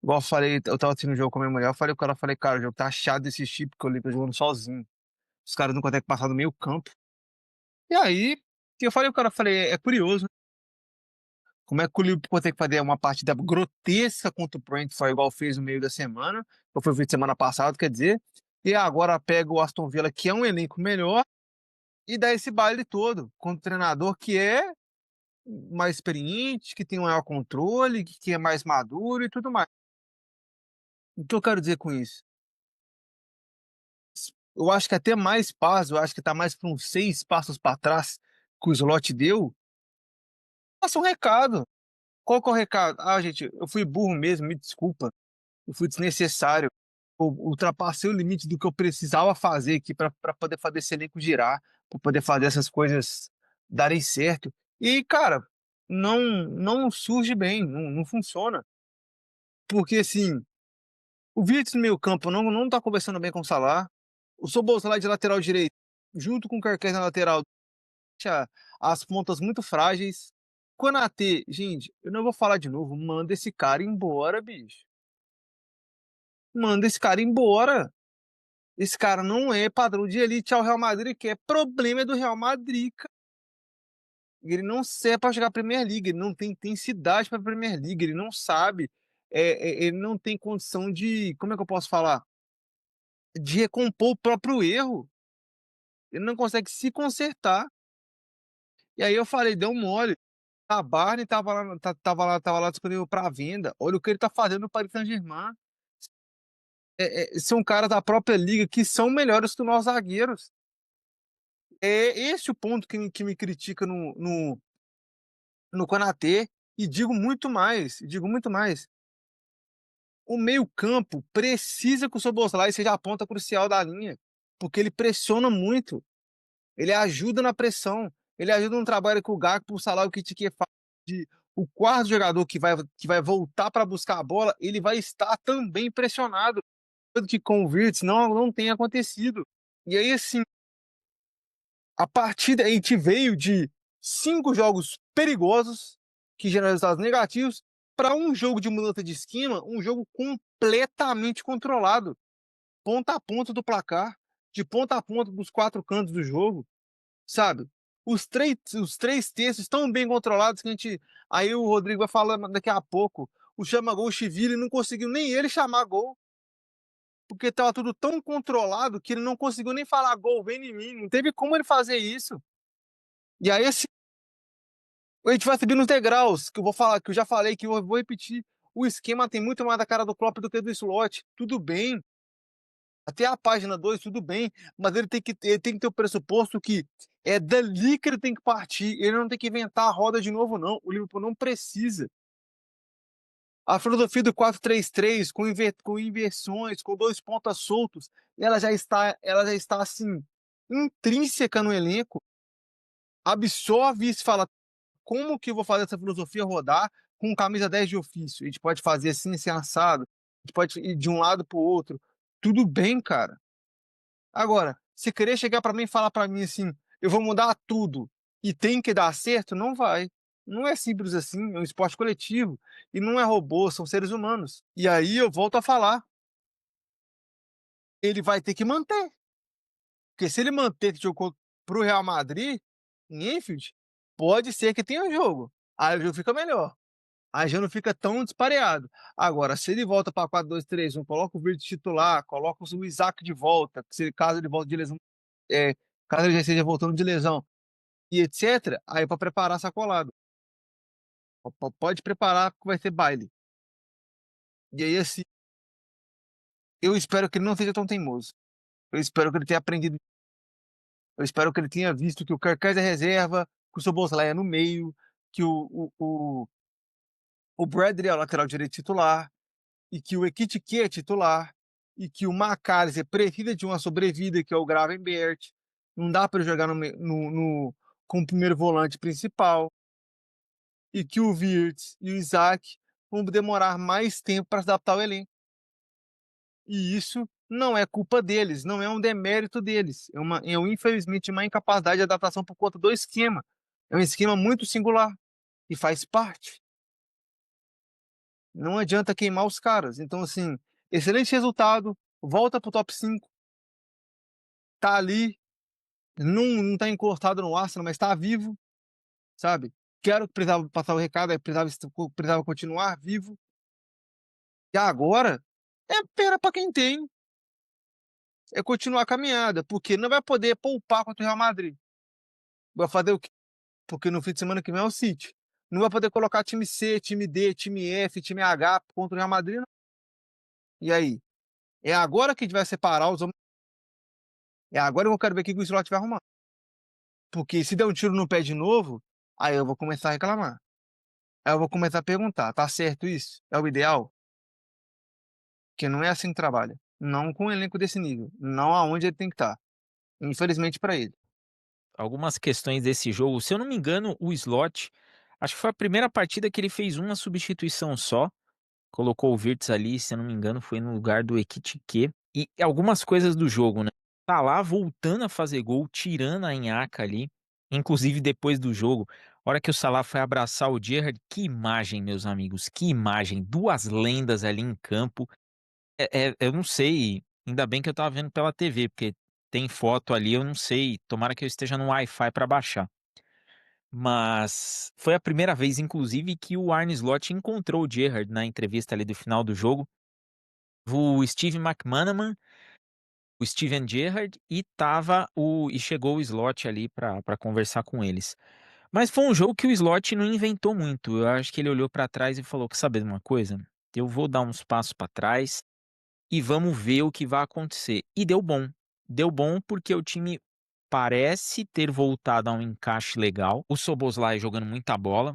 igual eu falei, eu tava assistindo o jogo com a minha mulher, eu falei com ela, cara, o jogo tá chato de assistir, porque o Liverpool jogando sozinho. Os caras não conseguem passar do meio campo. E aí, eu falei, o cara, falei, é curioso, né? Como é que o Liverpool consegue fazer uma partida grotesca contra o Brentford, igual fez no meio da semana, ou foi o fim de semana passado, quer dizer, e agora pega o Aston Villa, que é um elenco melhor, e dá esse baile todo, contra o treinador que é mais experiente, que tem um maior controle, que é mais maduro e tudo mais. O que eu quero dizer com isso? Eu acho que até mais passos, eu acho que tá mais para uns 6 passos para trás que o Slot deu. Passa um recado. Qual que é o recado? Ah, gente, eu fui burro mesmo, me desculpa. Eu fui desnecessário. Eu ultrapassei o limite do que eu precisava fazer aqui para poder fazer esse elenco girar, para poder fazer essas coisas darem certo. E, cara, não surge bem, não funciona. Porque, assim, o Virtus no meio campo não tá conversando bem com o Salah. O Szoboszlai de lateral direito, junto com o Kerkez na lateral, deixa as pontas muito frágeis. Konaté, gente, eu não vou falar de novo, manda esse cara embora, bicho. Manda esse cara embora. Esse cara não é padrão de elite ao Real Madrid, que é problema do Real Madrid, cara. Ele não serve para jogar Premier League, ele não tem intensidade para Premier League, ele não sabe, ele não tem condição de, como é que eu posso falar? De recompor o próprio erro. Ele não consegue se consertar. E aí eu falei, deu mole. A Barney tava lá disponível para venda. Olha o que ele tá fazendo no Paris Saint-Germain. São caras da própria liga que são melhores que os nossos zagueiros. É esse o ponto que me critica no Konaté, e digo muito mais, o meio-campo precisa que o Szoboszlai seja a ponta crucial da linha, porque ele pressiona muito, ele ajuda na pressão, ele ajuda no trabalho que o Gakpo, o Salah e o Nketiah faz de o quarto jogador que vai voltar para buscar a bola, ele vai estar também pressionado, coisa que com o Wirtz não tem acontecido. E aí, assim, a partida a gente veio de 5 jogos perigosos, que geram resultados negativos, para um jogo de mudança de esquema, um jogo completamente controlado, ponta a ponta do placar, de ponta a ponta dos 4 cantos do jogo, sabe. Os três terços tão bem controlados que a gente aí o Rodrigo vai falar daqui a pouco, o chama gol Chivile não conseguiu nem ele chamar gol, porque estava tudo tão controlado que ele não conseguiu nem falar: "Gol, vem em mim", não teve como ele fazer isso. E aí, assim, a gente vai subir nos degraus, que eu vou falar, que eu já falei, que eu vou repetir. O esquema tem muito mais da cara do Klopp do que do Slot. Tudo bem, até a página 2 tudo bem, mas ele tem que ter o pressuposto que é dali que ele tem que partir, ele não tem que inventar a roda de novo não, o Liverpool não precisa. A filosofia do 4-3-3 com inversões, com 2 pontas soltos, ela já está, assim, intrínseca no elenco, absorve isso e fala: como que eu vou fazer essa filosofia rodar com camisa 10 de ofício? A gente pode fazer assim, assim, assado, a gente pode ir de um lado para o outro. Tudo bem, cara. Agora, se querer chegar para mim e falar para mim assim, eu vou mudar tudo e tem que dar certo, não vai. Não é simples assim, é um esporte coletivo e não é robô, são seres humanos. E aí eu volto a falar, ele vai ter que manter, porque se ele manter que jogou para o Real Madrid, em Anfield, pode ser que tenha jogo. Aí o jogo fica melhor. Aí já não fica tão dispareado. Agora, se ele volta para 4-2-3-1, coloca o Virtus titular, coloca o Isaac de volta, caso ele volte de lesão, é, caso ele já esteja voltando de lesão, e etc., aí para preparar sacolado. Pode preparar que vai ser baile. E aí, assim, eu espero que ele não seja tão teimoso. Eu espero que ele tenha aprendido. Eu espero que ele tenha visto que o Kerkez é reserva, que o Szoboszlai é no meio, que o Bradley é o lateral direito titular, e que o Ekitike é titular, e que o McAllister precisa de uma sobrevida, que é o Gravenberch. Não dá para ele jogar como primeiro volante principal. E que o Wirtz e o Isaac vão demorar mais tempo para se adaptar ao elenco. E isso não é culpa deles, não é um demérito deles. Infelizmente, uma incapacidade de adaptação por conta do esquema. É um esquema muito singular e faz parte. Não adianta queimar os caras. Então, assim, excelente resultado, volta pro top 5, tá ali, não tá encostado no Arsenal, mas tá vivo, sabe? Quero que precisava passar o recado, precisava continuar vivo. E agora é pena para quem tem, é continuar a caminhada, porque não vai poder poupar contra o Real Madrid. Vai fazer o quê? Porque no fim de semana que vem é o City. Não vai poder colocar time C, time D, time F, time H contra o Real Madrid, não. E aí? É agora que a gente vai separar os homens. É agora que eu quero ver o que o Slot vai arrumar. Porque se der um tiro no pé de novo, aí eu vou começar a reclamar. Aí eu vou começar a perguntar: tá certo isso? É o ideal? Porque não é assim que trabalha. Não com um elenco desse nível. Não aonde ele tem que estar. Infelizmente para ele. Algumas questões desse jogo, se eu não me engano, o Slot, acho que foi a primeira partida que ele fez uma substituição só, colocou o Wirtz ali, se eu não me engano, foi no lugar do Ekitike. E algumas coisas do jogo, né, tá lá voltando a fazer gol, tirando a nhaca ali, inclusive depois do jogo, a hora que o Salah foi abraçar o Gerrard, que imagem, meus amigos, que imagem, 2 lendas ali em campo. Eu não sei, ainda bem que eu estava vendo pela TV, porque tem foto ali, eu não sei, tomara que eu esteja no Wi-Fi para baixar. Mas foi a primeira vez, inclusive, que o Arne Slot encontrou o Gerrard na entrevista ali do final do jogo. O Steve McManaman, o Steven Gerrard e chegou o Slot ali para conversar com eles. Mas foi um jogo que o Slot não inventou muito. Eu acho que ele olhou para trás e falou: "Quer saber de uma coisa? Eu vou dar uns passos para trás e vamos ver o que vai acontecer". E deu bom. Deu bom porque o time parece ter voltado a um encaixe legal. O Szoboszlai jogando muita bola.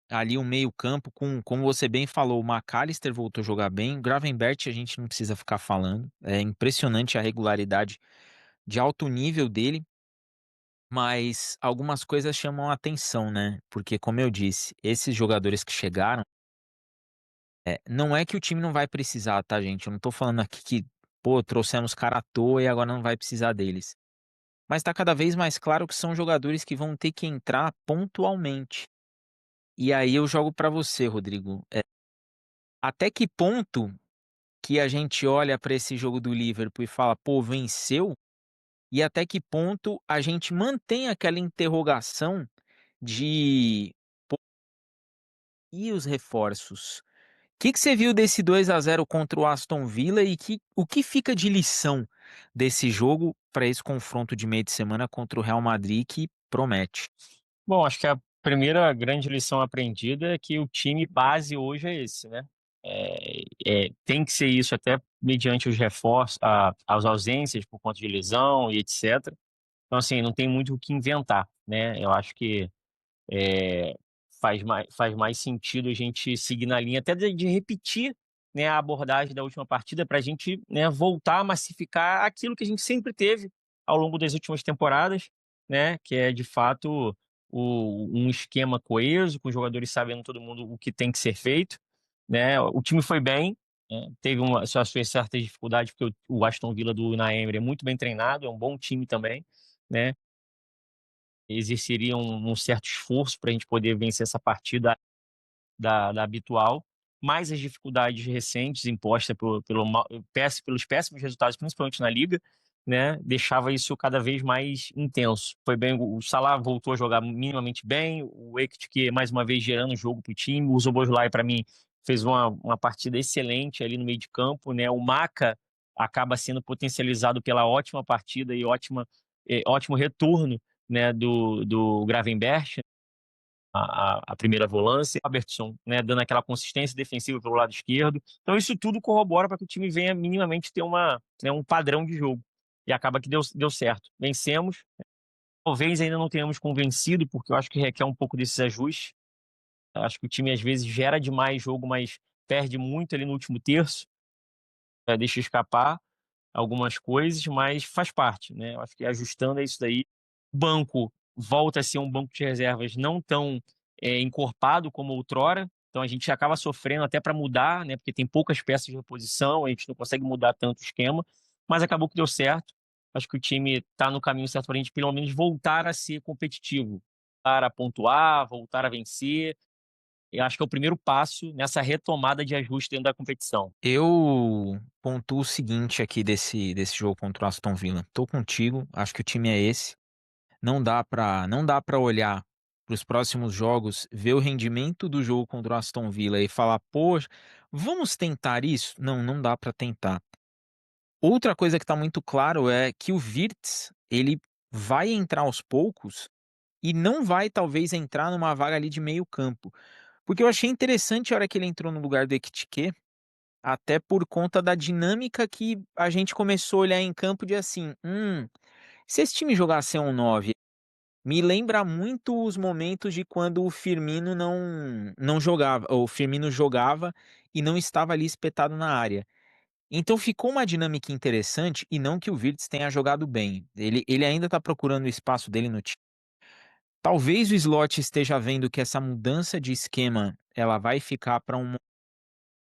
Ali o meio-campo com, como você bem falou, o McAllister voltou a jogar bem. O Gravenberch a gente não precisa ficar falando. É impressionante a regularidade de alto nível dele. Mas algumas coisas chamam a atenção, né? Porque, como eu disse, esses jogadores que chegaram, não é que o time não vai precisar, tá, gente? Eu não tô falando aqui que, pô, trouxemos cara à toa e agora não vai precisar deles. Mas tá cada vez mais claro que são jogadores que vão ter que entrar pontualmente. E aí eu jogo pra você, Rodrigo. Até que ponto que a gente olha pra esse jogo do Liverpool e fala, pô, venceu? E até que ponto a gente mantém aquela interrogação de e os reforços? Que você viu desse 2-0 contra o Aston Villa e o que fica de lição desse jogo para esse confronto de meio de semana contra o Real Madrid que promete? Bom, acho que a primeira grande lição aprendida é que o time base hoje é esse, né? Tem que ser isso até mediante os reforços, as ausências por conta de lesão e etc. Então, assim, não tem muito o que inventar, né? Eu acho que eh, faz mais sentido a gente seguir na linha até de repetir, né, a abordagem da última partida para a gente, né, voltar a massificar aquilo que a gente sempre teve ao longo das últimas temporadas, né, que é de fato um esquema coeso, com os jogadores sabendo todo mundo o que tem que ser feito, né. O time foi bem, né, teve suas certas dificuldades, porque o Aston Villa do Unai Emery é muito bem treinado, é um bom time também, né. Exerceria um certo esforço para a gente poder vencer essa partida da habitual, mas as dificuldades recentes impostas pelos péssimos resultados, principalmente na liga, né, deixava isso cada vez mais intenso. Foi bem, o Salah voltou a jogar minimamente bem, o Ekitike mais uma vez gerando jogo para o time, o Szoboszlai para mim fez uma partida excelente ali no meio de campo, né, o Maka acaba sendo potencializado pela ótima partida e ótimo retorno, né, do Gravenberch, a primeira volância, Robertson, né, dando aquela consistência defensiva pelo lado esquerdo. Então isso tudo corrobora para que o time venha minimamente ter um padrão de jogo. E acaba que deu certo. Vencemos. Talvez ainda não tenhamos convencido, porque eu acho que requer um pouco desses ajustes. Eu acho que o time às vezes gera demais jogo, mas perde muito ali no último terço, deixa escapar algumas coisas, mas faz parte, né? Eu acho que ajustando é isso daí. O banco volta a ser um banco de reservas não tão encorpado como outrora, então a gente acaba sofrendo até para mudar, né? Porque tem poucas peças de reposição, a gente não consegue mudar tanto o esquema, mas acabou que deu certo. Acho que o time está no caminho certo para a gente pelo menos voltar a ser competitivo, voltar a pontuar, voltar a vencer. Eu acho que é o primeiro passo nessa retomada de ajuste dentro da competição. Eu pontuo o seguinte aqui desse jogo contra o Aston Villa. Tô contigo, acho que o time é esse. Não dá para olhar para os próximos jogos, ver o rendimento do jogo contra o Aston Villa e falar, poxa, vamos tentar isso? Não, não dá para tentar. Outra coisa que está muito claro é que o Wirtz, ele vai entrar aos poucos e não vai talvez entrar numa vaga ali de meio campo. Porque eu achei interessante a hora que ele entrou no lugar do Ekitike, até por conta da dinâmica que a gente começou a olhar em campo de assim, se esse time jogasse um 9, me lembra muito os momentos de quando o Firmino não jogava, ou o Firmino jogava e não estava ali espetado na área. Então ficou uma dinâmica interessante e não que o Wirtz tenha jogado bem. Ele ainda está procurando o espaço dele no time. Talvez o Slot esteja vendo que essa mudança de esquema ela vai ficar para um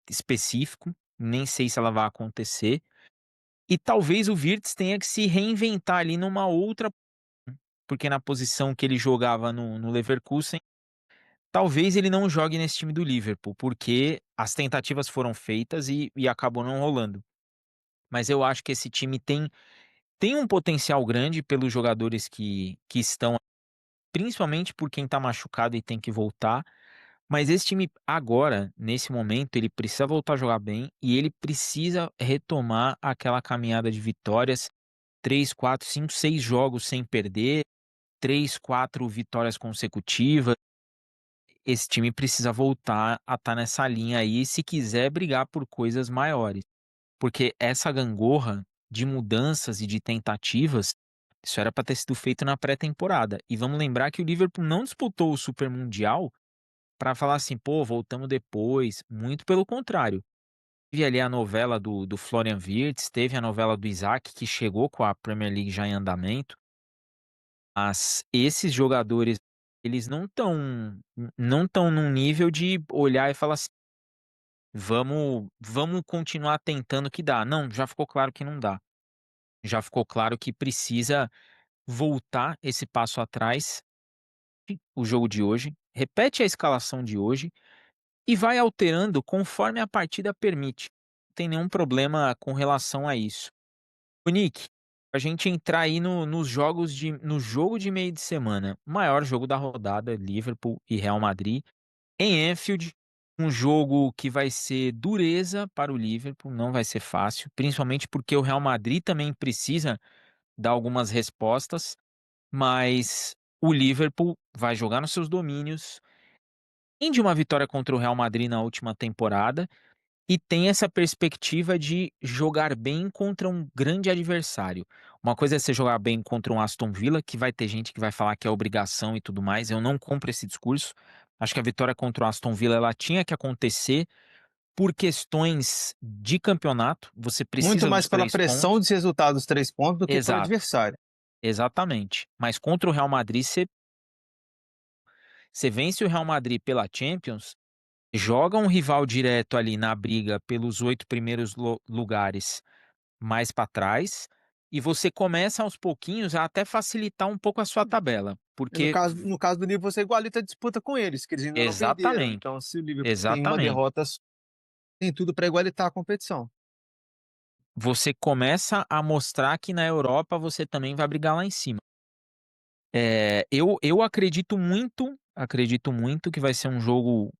específico, nem sei se ela vai acontecer. E talvez o Wirtz tenha que se reinventar ali numa outra, porque na posição que ele jogava no Leverkusen, talvez ele não jogue nesse time do Liverpool, porque as tentativas foram feitas e acabou não rolando. Mas eu acho que esse time tem um potencial grande pelos jogadores que estão, principalmente por quem tá machucado e tem que voltar. Mas esse time agora, nesse momento, ele precisa voltar a jogar bem e ele precisa retomar aquela caminhada de vitórias, 3, 4, 5, 6 jogos sem perder, 3, 4 vitórias consecutivas. Esse time precisa voltar a estar nessa linha aí se quiser brigar por coisas maiores. Porque essa gangorra de mudanças e de tentativas Isso era para ter sido feito na pré-temporada. E vamos lembrar que o Liverpool não disputou o Super Mundial para falar assim: "Pô, voltamos depois", muito pelo contrário. Teve ali a novela do Florian Wirtz, teve a novela do Isaac, que chegou com a Premier League já em andamento, mas esses jogadores, eles não estão num nível de olhar e falar assim: "Vamos continuar tentando que dá". Não, já ficou claro que não dá. Já ficou claro que precisa voltar esse passo atrás, o jogo de hoje, repete a escalação de hoje e vai alterando conforme a partida permite. Não tem nenhum problema com relação a isso. Ô Nick, a gente entrar aí no jogo de meio de semana, o maior jogo da rodada, Liverpool e Real Madrid, em Anfield, um jogo que vai ser dureza para o Liverpool, não vai ser fácil, principalmente porque o Real Madrid também precisa dar algumas respostas, mas o Liverpool vai jogar nos seus domínios, vem de uma vitória contra o Real Madrid na última temporada e tem essa perspectiva de jogar bem contra um grande adversário. Uma coisa é você jogar bem contra um Aston Villa, que vai ter gente que vai falar que é obrigação e tudo mais. Eu não compro esse discurso. Acho que a vitória contra o Aston Villa ela tinha que acontecer por questões de campeonato. Você Muito precisa dos mais pela 3 pressão pontos. dos resultados dos 3 pontos do que pelo Exato, adversário. exatamente. Mas contra o Real Madrid, você vence o Real Madrid pela Champions, joga um rival direto ali na briga pelos 8 primeiros lugares mais para trás, e você começa aos pouquinhos a até facilitar um pouco a sua tabela, E no porque caso do Liverpool, você igualita a disputa com eles, que eles ainda não perderam. exatamente, Então, se o Liverpool tem uma exatamente. derrota só, tem tudo para igualitar a competição. Você começa a mostrar que na Europa você também vai brigar lá em cima. Eu acredito muito que vai ser um jogo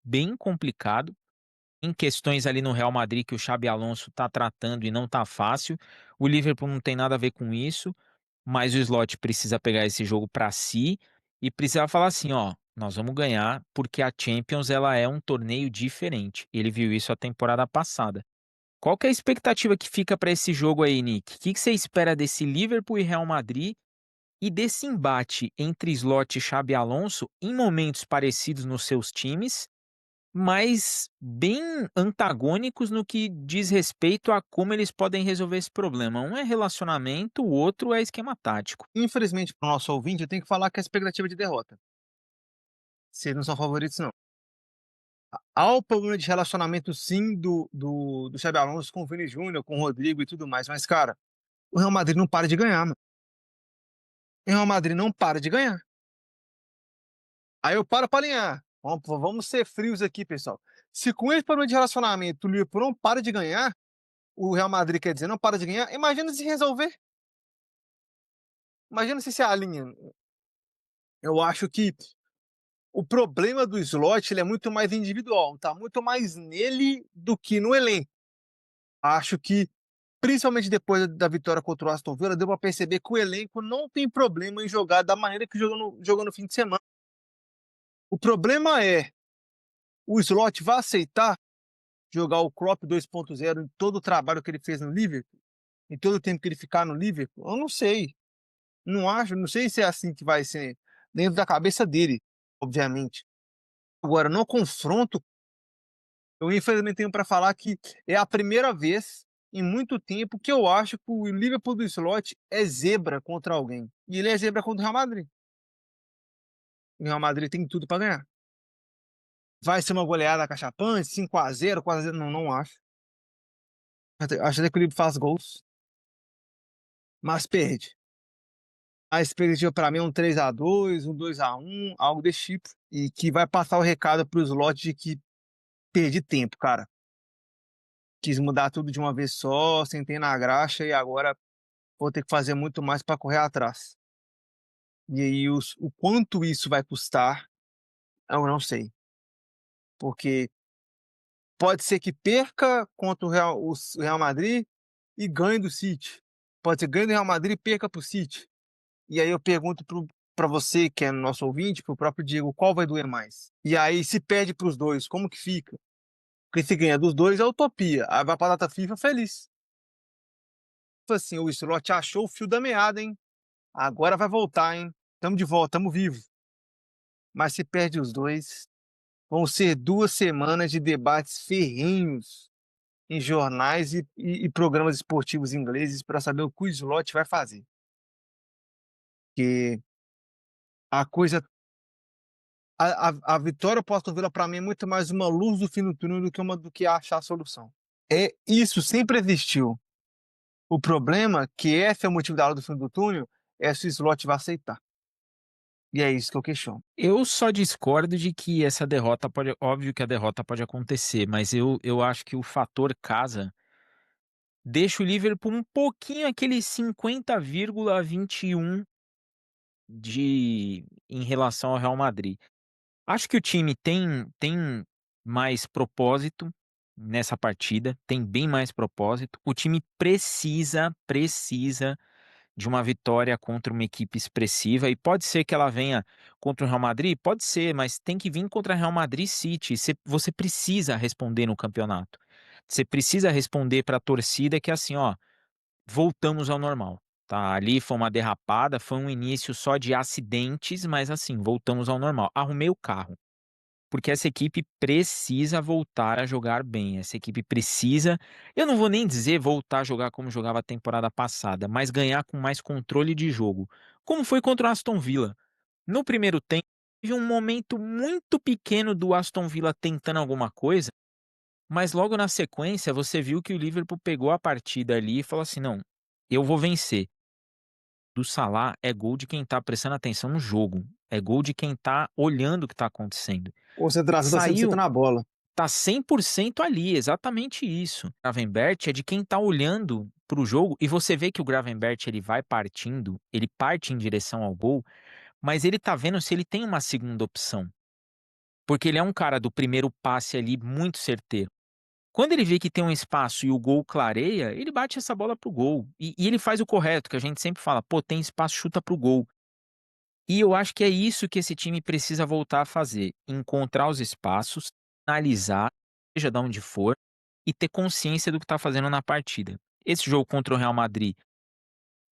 bem complicado, em questões ali no Real Madrid que o Xabi Alonso tá tratando e não tá fácil. O Liverpool não tem nada a ver com isso, mas o Slot precisa pegar esse jogo pra si e precisa falar assim, ó, nós vamos ganhar porque a Champions ela é um torneio diferente. Ele viu isso a temporada passada. Qual que é a expectativa que fica pra esse jogo aí, Nick? O que que você espera desse Liverpool e Real Madrid e desse embate entre Slot e Xabi Alonso em momentos parecidos nos seus times, mas bem antagônicos no que diz respeito a como eles podem resolver esse problema. Um é relacionamento, o outro é esquema tático. Infelizmente, para o nosso ouvinte, eu tenho que falar que a expectativa de derrota. Se eles não são favoritos, não. Há o problema de relacionamento, sim, do Xabi Alonso com o Vini Júnior, com o Rodrigo e tudo mais, mas, cara, o Real Madrid não para de ganhar, mano. O Real Madrid não para de ganhar. Aí eu paro para alinhar. Vamos ser frios aqui, pessoal. Se com esse problema de relacionamento o Liverpool não para de ganhar, o Real Madrid, quer dizer, não para de ganhar, imagina se resolver. Imagina se alinha. Eu acho que o problema do Slot ele é muito mais individual, tá muito mais nele do que no elenco. Acho que, principalmente depois da vitória contra o Aston Villa, deu para perceber que o elenco não tem problema em jogar da maneira que jogou no fim de semana. O problema é, o Slot vai aceitar jogar o Klopp 2.0 em todo o trabalho que ele fez no Liverpool? Em todo o tempo que ele ficar no Liverpool? Eu não sei. Não acho, não sei se é assim que vai ser dentro da cabeça dele, obviamente. Agora, no confronto, eu infelizmente tenho para falar que é a primeira vez em muito tempo que eu acho que o Liverpool do Slot é zebra contra alguém. E ele é zebra contra o Real Madrid. O Real Madrid tem tudo para ganhar. Vai ser uma goleada cachapante, 5-0, 4-0? Não, não acho. Acho até que o Liverpool faz gols, mas perde. A expectativa para mim é um 3-2, um 2-1, algo desse tipo. E que vai passar o recado para os lotes de que perdi tempo, cara. Quis mudar tudo de uma vez só, sentei na graxa e agora vou ter que fazer muito mais para correr atrás. E aí o quanto isso vai custar, eu não sei. Porque pode ser que perca contra o Real Madrid e ganhe do City. Pode ser ganhe do Real Madrid e perca para o City. E aí eu pergunto para você, que é nosso ouvinte, para o próprio Diego, qual vai doer mais? E aí, se perde para os dois, como que fica? Porque se ganha dos dois é utopia. Aí vai para a data FIFA feliz. Tipo assim, o Slot achou o fio da meada, hein? agora vai voltar, hein, estamos de volta, estamos vivos. Mas se perde os 2, vão ser 2 semanas de debates ferrenhos em jornais e programas esportivos ingleses para saber o que o Slot vai fazer. Porque a coisa a vitória para o Aston Villa, para mim, é muito mais uma luz do fim do túnel do que achar a solução. Isso sempre existiu. O problema, que esse é o motivo da luz do fim do túnel, é se o Slot vai aceitar. E é isso que eu questiono. Eu só discordo de que essa derrota pode, óbvio que a derrota pode acontecer, mas eu acho que o fator casa deixa o Liverpool um pouquinho aquele 50,21 em relação ao Real Madrid. Acho que o time tem mais propósito nessa partida, tem bem mais propósito. O time precisa de uma vitória contra uma equipe expressiva e pode ser que ela venha contra o Real Madrid, pode ser, mas tem que vir contra o Real Madrid City. Você precisa responder no campeonato. Você precisa responder para a torcida que é assim, ó, voltamos ao normal. Tá, ali foi uma derrapada, foi um início só de acidentes, mas assim, voltamos ao normal. Arrumei o carro. Porque essa equipe precisa voltar a jogar bem. Essa equipe precisa, eu não vou nem dizer voltar a jogar como jogava a temporada passada, mas ganhar com mais controle de jogo. Como foi contra o Aston Villa. No primeiro tempo, teve um momento muito pequeno do Aston Villa tentando alguma coisa, mas logo na sequência você viu que o Liverpool pegou a partida ali e falou assim: não, eu vou vencer. Do Salah é gol de quem tá prestando atenção no jogo. É gol de quem tá olhando o que tá acontecendo. Concentração está 100% Saiu na bola. Tá 100% ali, exatamente isso. O Gravenberch é de quem tá olhando para o jogo e você vê que o Gravenberch ele vai partindo, ele parte em direção ao gol, mas ele tá vendo se ele tem uma segunda opção, porque ele é um cara do primeiro passe ali muito certeiro. Quando ele vê que tem um espaço e o gol clareia, ele bate essa bola pro gol. E ele faz o correto, que a gente sempre fala, pô, tem espaço, chuta pro gol. E eu acho que é isso que esse time precisa voltar a fazer: encontrar os espaços, analisar, seja de onde for, e ter consciência do que está fazendo na partida. Esse jogo contra o Real Madrid,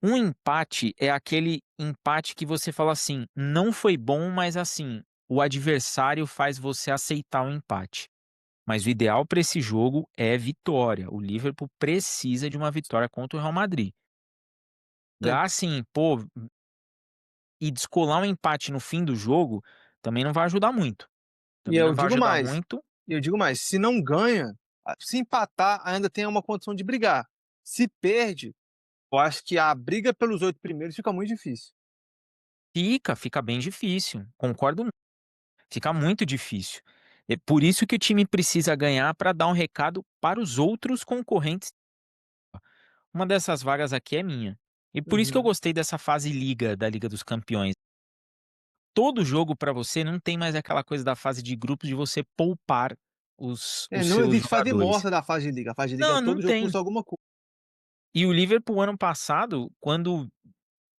um empate é aquele empate que você fala assim, não foi bom, mas assim, o adversário faz você aceitar o empate. Mas o ideal para esse jogo é vitória. O Liverpool precisa de uma vitória contra o Real Madrid. É. Jogar assim, pô, e descolar um empate no fim do jogo também não vai ajudar muito. E Também eu não vai digo ajudar mais, muito. se não ganha, se empatar, ainda tem uma condição de brigar. Se perde, eu acho que a briga pelos 8 primeiros fica muito difícil. Fica bem difícil. Concordo. Fica muito difícil. É por isso que o time precisa ganhar para dar um recado para os outros concorrentes. Uma dessas vagas aqui é minha. E por isso que eu Uhum. gostei dessa fase liga da Liga dos Campeões. Todo jogo para você não tem mais aquela coisa da fase de grupos de você poupar os Não seus existe fase jogadores. morta da fase de liga. A fase de liga, Não, não todo jogo tem. custa alguma coisa. E o Liverpool ano passado, quando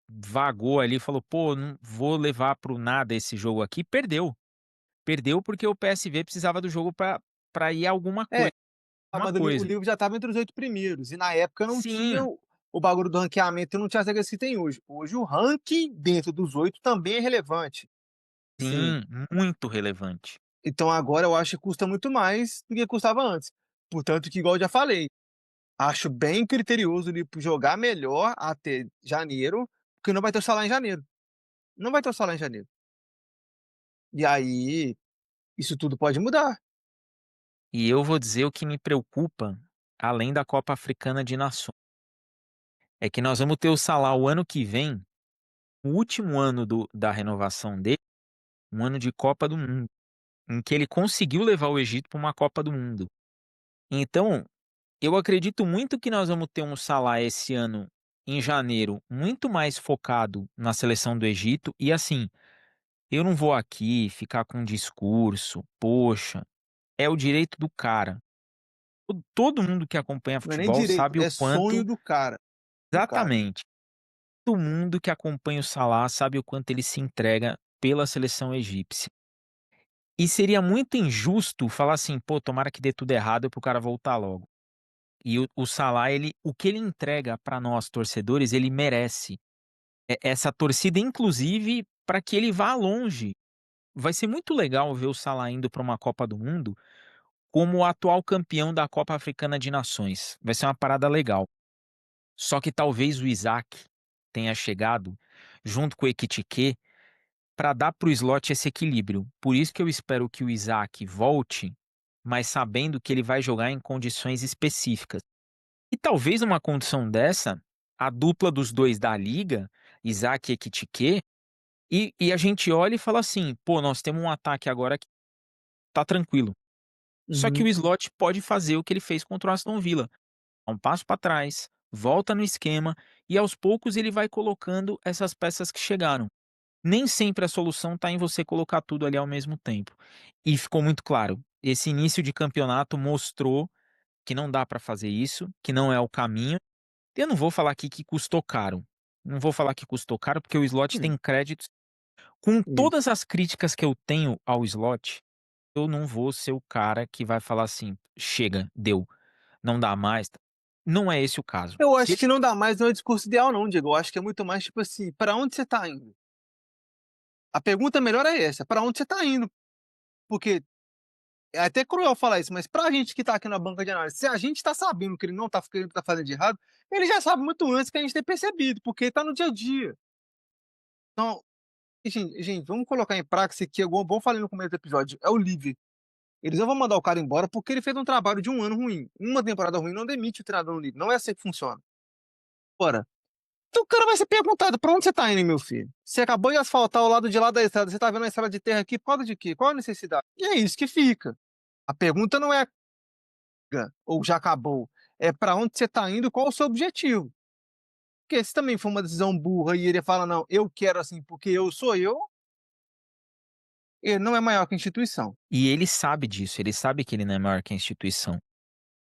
vagou ali, falou: "Pô, não vou levar para o nada esse jogo aqui", perdeu. Perdeu porque o PSV precisava do jogo para ir a alguma É, coisa, uma mas o coisa. livro já estava entre os 8 primeiros, e na época não tinha Sim, o bagulho do ranqueamento, e não tinha as regras que tem hoje. Hoje o ranking dentro dos 8 também é relevante. Sim. sim, muito relevante. Então agora eu acho que custa muito mais do que custava antes. Portanto que, igual eu já falei, acho bem criterioso o Liverpool jogar melhor até janeiro, porque não vai ter o Salah em janeiro. Não vai ter o Salah em janeiro. E aí, isso tudo pode mudar. E eu vou dizer o que me preocupa, além da Copa Africana de Nações, é que nós vamos ter o Salah o ano que vem, o último ano da renovação dele, um ano de Copa do Mundo, em que ele conseguiu levar o Egito para uma Copa do Mundo. Então, eu acredito muito que nós vamos ter um Salah esse ano, em janeiro, muito mais focado na seleção do Egito. E assim, eu não vou aqui ficar com um discurso, poxa, é o direito do cara. Todo mundo que acompanha Não é nem futebol direito, sabe o é sonho quanto, do cara, do cara. exatamente, todo mundo que acompanha o Salah sabe o quanto ele se entrega pela seleção egípcia. E seria muito injusto falar assim, pô, tomara que dê tudo errado para o cara voltar logo. E o Salah, ele, o que ele entrega para nós torcedores, ele merece. essa torcida inclusive para que ele vá longe. Vai ser muito legal ver o Salah indo para uma Copa do Mundo como o atual campeão da Copa Africana de Nações, vai ser uma parada legal. Só que talvez o Isaac tenha chegado junto com o Ekitike para dar para o Slot esse equilíbrio. Por isso que eu espero que o Isaac volte, mas sabendo que ele vai jogar em condições específicas. E talvez numa condição dessa, a dupla dos 2 da liga, Isaac e Ekitike, e a gente olha e fala assim: "Pô, nós temos um ataque agora que tá tranquilo". Só que o Uhum. Slot pode fazer o que ele fez contra o Aston Villa, dá um passo para trás, volta no esquema e aos poucos ele vai colocando essas peças que chegaram. Nem sempre a solução está em você colocar tudo ali ao mesmo tempo. E ficou muito claro, esse início de campeonato mostrou que não dá para fazer isso, que não é o caminho. Eu não vou falar aqui que custou caro, não vou falar que custou caro, porque o Slot Hum, tem créditos. Com isso. todas as críticas que eu tenho ao Slot, eu não vou ser o cara que vai falar assim: "Chega, deu, não dá mais". Não é esse o caso. Eu Se acho ele que não dá mais, não é o discurso ideal não, Diego, eu acho que é muito mais tipo assim: "Pra onde você tá indo?". A pergunta melhor é essa: "Pra onde você tá indo?". Porque é até cruel falar isso, mas pra gente que tá aqui na banca de análise, se a gente tá sabendo que ele não tá que ele tá fazendo de errado, ele já sabe muito antes que a gente ter percebido, porque tá no dia a dia. Então, gente, vamos colocar em prática que igual eu falei no começo do episódio, é o livre. Eles não vão mandar o cara embora porque ele fez um trabalho de um ano ruim. Uma temporada ruim não demite o treinador no livre, não é assim que funciona. Ora, então o cara vai ser perguntado: "Pra onde você tá indo, meu filho? Você acabou de asfaltar o lado de lá da estrada, você tá vendo a estrada de terra aqui por causa de quê? Qual a necessidade?". E é isso que fica. A pergunta não é ou já acabou, é pra onde você tá indo, qual o seu objetivo. Porque se também for uma decisão burra e ele fala: "Não, eu quero assim porque eu sou eu", ele não é maior que a instituição. e ele sabe disso, ele sabe que ele não é maior que a instituição.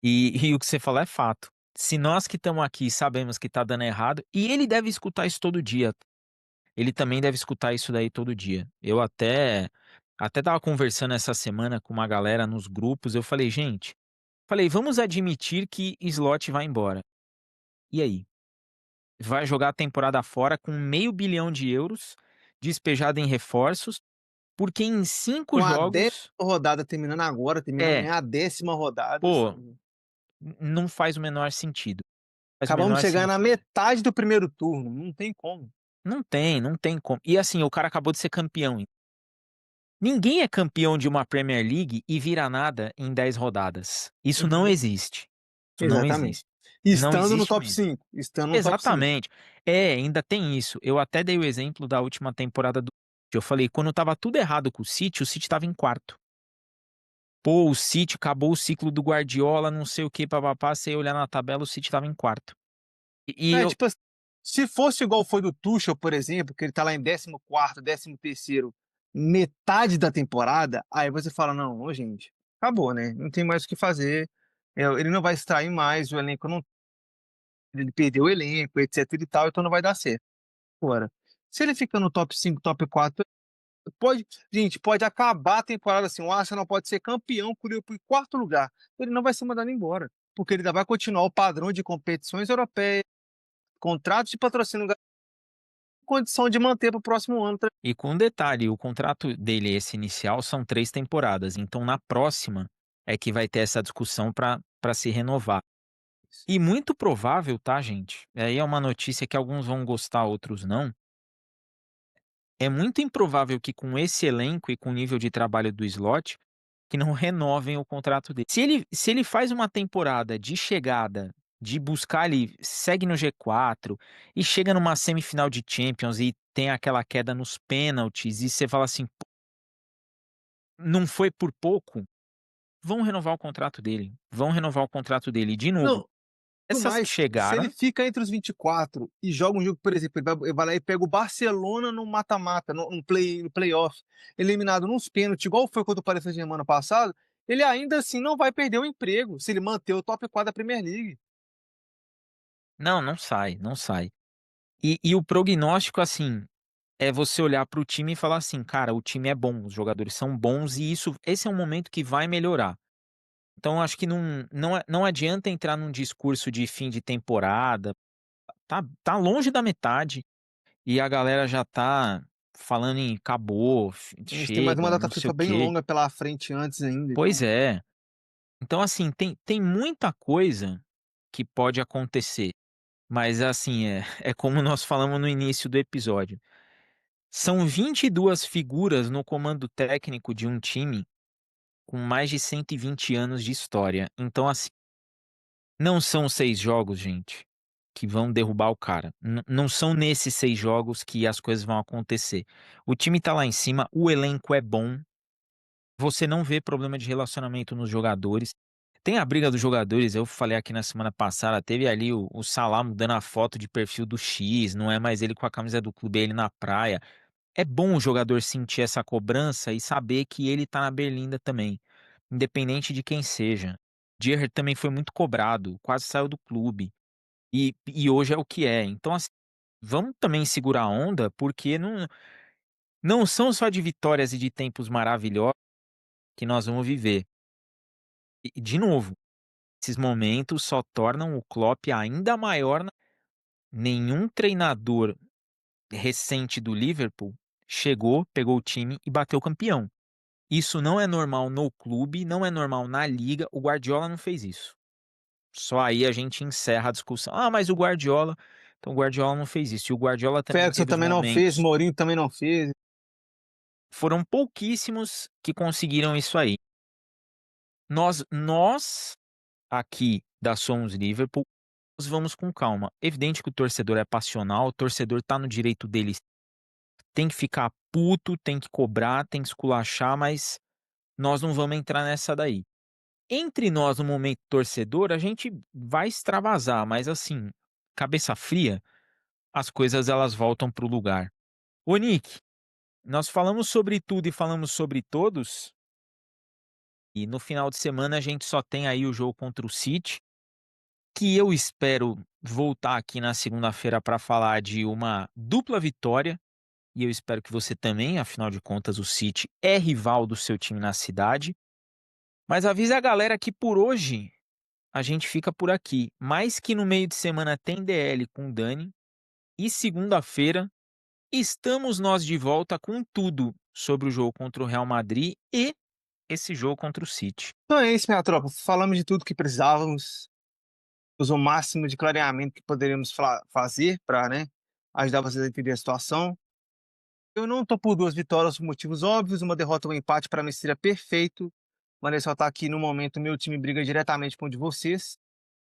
E o que você falou é fato. Se nós que estamos aqui sabemos que tá dando errado, e ele deve escutar isso todo dia, ele também deve escutar isso daí todo dia. Eu até estava conversando essa semana com uma galera nos grupos, eu falei: "Gente", falei: "Vamos admitir que Slot vai embora. E aí? Vai jogar a temporada fora com 500 milhões de euros despejado em reforços, porque em 5 Com a 10ª jogos". rodada terminando agora, termina É, amanhã a 10ª rodada, pô, assim, não faz o menor sentido, faz o acabamos de menor chegar na sentido. metade do primeiro turno, não tem como. Não tem como. E assim, o cara acabou de ser campeão. Ninguém é campeão de uma Premier League e vira nada em 10 rodadas. Isso não Uhum. existe. Isso não Exatamente. existe. Não Estando no existe top mesmo. 5, estando no top 5. Exatamente. É, ainda tem isso. Eu até dei o exemplo da última temporada do City. Eu falei, quando estava tudo errado com o City estava em quarto. Pô, o City acabou o ciclo do Guardiola, não sei o que, papapá, você ia olhar na tabela, o City estava em quarto. E É, eu tipo assim, se fosse igual foi do Tuchel, por exemplo, que ele tá lá em 14º, 13º, metade da temporada, aí você fala: "Não, ô gente, acabou, né, não tem mais o que fazer, ele não vai extrair mais, o elenco não ele perdeu o elenco, etc e tal, então não vai dar certo". Agora, se ele fica no top 5, top 4, pode gente, pode acabar a temporada assim, o Arsenal pode ser campeão com o Liverpool em 4º lugar, ele não vai ser mandado embora, porque ele ainda vai continuar o padrão de competições europeias, contratos de patrocínio condição de manter para o próximo ano. E com um detalhe, o contrato dele, esse inicial, são 3 temporadas, então na próxima é que vai ter essa discussão para se renovar. E muito provável, tá, gente, aí é uma notícia que alguns vão gostar, outros não, é muito improvável que com esse elenco e com o nível de trabalho do Slot, que não renovem o contrato dele. Se ele faz uma temporada de chegada, de buscar ali, segue no G4 e chega numa semifinal de Champions e tem aquela queda nos pênaltis e você fala assim: não foi por pouco, vão renovar o contrato dele, vão renovar o contrato dele. De novo, Não, por essas que mais, se ele chegaram fica entre os 24 e joga um jogo, por exemplo, ele vai lá e pega o Barcelona no mata-mata, no playoff, eliminado nos pênaltis, igual foi contra o Paris Saint-Germain ano passado, ele ainda assim não vai perder o emprego, se ele manter o top 4 da Premier League. não, não sai, não sai. E o prognóstico, assim, é você olhar para o time e falar assim: "Cara, o time é bom, os jogadores são bons e esse é um momento que vai melhorar". Então acho que não adianta entrar num discurso de fim de temporada, tá longe da metade. e a galera já tá falando em acabou, A gente tem mais uma chega, data não sei FIFA o bem quê. longa pela frente antes ainda, Pois então é. Então, assim, tem muita coisa que pode acontecer, mas assim, é como nós falamos no início do episódio, são 22 figuras no comando técnico de um time com mais de 120 anos de história. Então, assim, não são 6 jogos, gente, que vão derrubar o cara. Não são nesses 6 jogos que as coisas vão acontecer. O time tá lá em cima, o elenco é bom, você não vê problema de relacionamento nos jogadores. Tem a briga dos jogadores, eu falei aqui na semana passada, teve ali o Salah mudando a foto de perfil do X, não é mais ele com a camisa do clube, é ele na praia. É bom o jogador sentir essa cobrança e saber que ele tá na berlinda também, independente de quem seja. Gerrard também foi muito cobrado, quase saiu do clube. E hoje é o que é. Então, assim, vamos também segurar a onda, porque não são só de vitórias e de tempos maravilhosos que nós vamos viver. E, de novo, esses momentos só tornam o Klopp ainda maior. Nenhum treinador recente do Liverpool chegou, pegou o time e bateu campeão. Isso não é normal no clube, não é normal na liga. O Guardiola não fez isso. Só aí a gente encerra a discussão. Ah, mas o Guardiola. Então o Guardiola não fez isso. E o Guardiola também Ferguson teve os também não fez, momentos. Mourinho também não fez. Foram pouquíssimos que conseguiram isso aí. Nós aqui da Somos Liverpool, nós vamos com calma. Evidente que o torcedor é passional, o torcedor tá no direito dele, tem que ficar puto, tem que cobrar, tem que esculachar, mas nós não vamos entrar nessa daí. Entre nós, no momento torcedor, a gente vai extravasar, mas assim, cabeça fria, as coisas elas voltam pro lugar. Ô Nick, nós falamos sobre tudo e falamos sobre todos, e no final de semana a gente só tem aí o jogo contra o City, que eu espero voltar aqui na segunda-feira para falar de uma dupla vitória, e eu espero que você também, afinal de contas, o City é rival do seu time na cidade. Mas avisa a galera que por hoje a gente fica por aqui. Mais que no meio de semana tem DL com o Dani. E segunda-feira estamos nós de volta com tudo sobre o jogo contra o Real Madrid e esse jogo contra o City. Então é isso, minha tropa. Falamos de tudo que precisávamos. O máximo de clareamento que poderíamos fazer para, né, ajudar vocês a entender a situação. Eu não tô por 2 vitórias por motivos óbvios, uma derrota ou um empate para mim seria perfeito, mas ele só tá aqui no momento, meu time briga diretamente com o de vocês,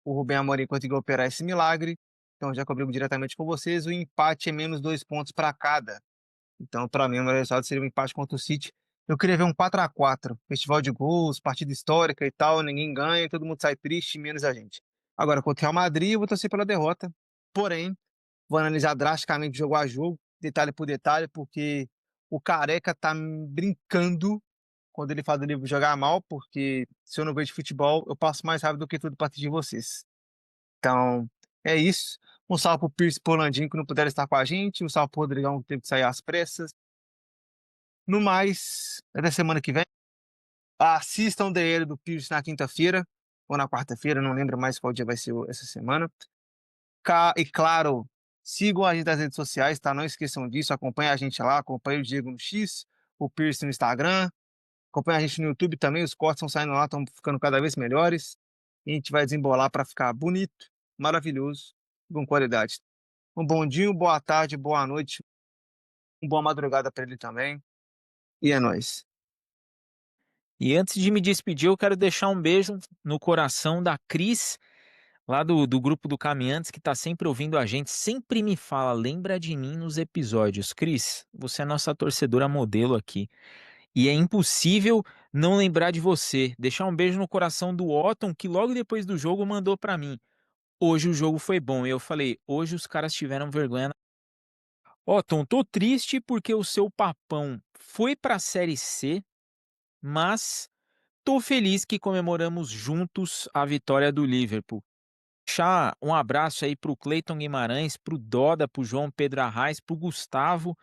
o Rubem Amorim conseguiu operar esse milagre, então já que eu brigo diretamente com vocês, o empate é menos 2 pontos para cada. Então, para mim, o melhor resultado seria um empate contra o City. Eu queria ver um 4-4, festival de gols, partida histórica e tal, ninguém ganha, todo mundo sai triste, menos a gente. Agora, contra o Real Madrid, eu vou torcer pela derrota, porém, vou analisar drasticamente jogo a jogo, detalhe por detalhe, porque o Careca tá brincando quando ele faz o livro jogar mal, porque se eu não vejo futebol, eu passo mais rápido do que tudo para atingir vocês. Então, é isso. Um salve pro Pierce e pro Landinho que não puderam estar com a gente, um salve pro Rodrigão que teve que sair às pressas. No mais, até semana que vem. Assistam o DL do Pierce na quinta-feira ou na quarta-feira, não lembro mais qual dia vai ser essa semana. E claro, sigam a gente nas redes sociais, tá? Não esqueçam disso, acompanhem a gente lá, acompanhem o Diego no X, o Pierce no Instagram, acompanhem a gente no YouTube também, os cortes estão saindo lá, estão ficando cada vez melhores. E a gente vai desembolar para ficar bonito, maravilhoso, com qualidade. Um bom dia, boa tarde, boa noite, uma boa madrugada para ele também. E é nóis. E antes de me despedir, eu quero deixar um beijo no coração da Cris, lá do grupo do Caminhantes, que está sempre ouvindo a gente, sempre me fala, lembra de mim nos episódios. Cris, você é nossa torcedora modelo aqui. E é impossível não lembrar de você. Deixar um beijo no coração do Otton, que logo depois do jogo mandou pra mim. Hoje o jogo foi bom. E eu falei, hoje os caras tiveram vergonha. Otton, tô triste porque o seu papão foi pra Série C, mas tô feliz que comemoramos juntos a vitória do Liverpool. Deixar um abraço aí pro Cleiton Guimarães, pro Doda, pro João Pedro Arraes, pro Gustavo,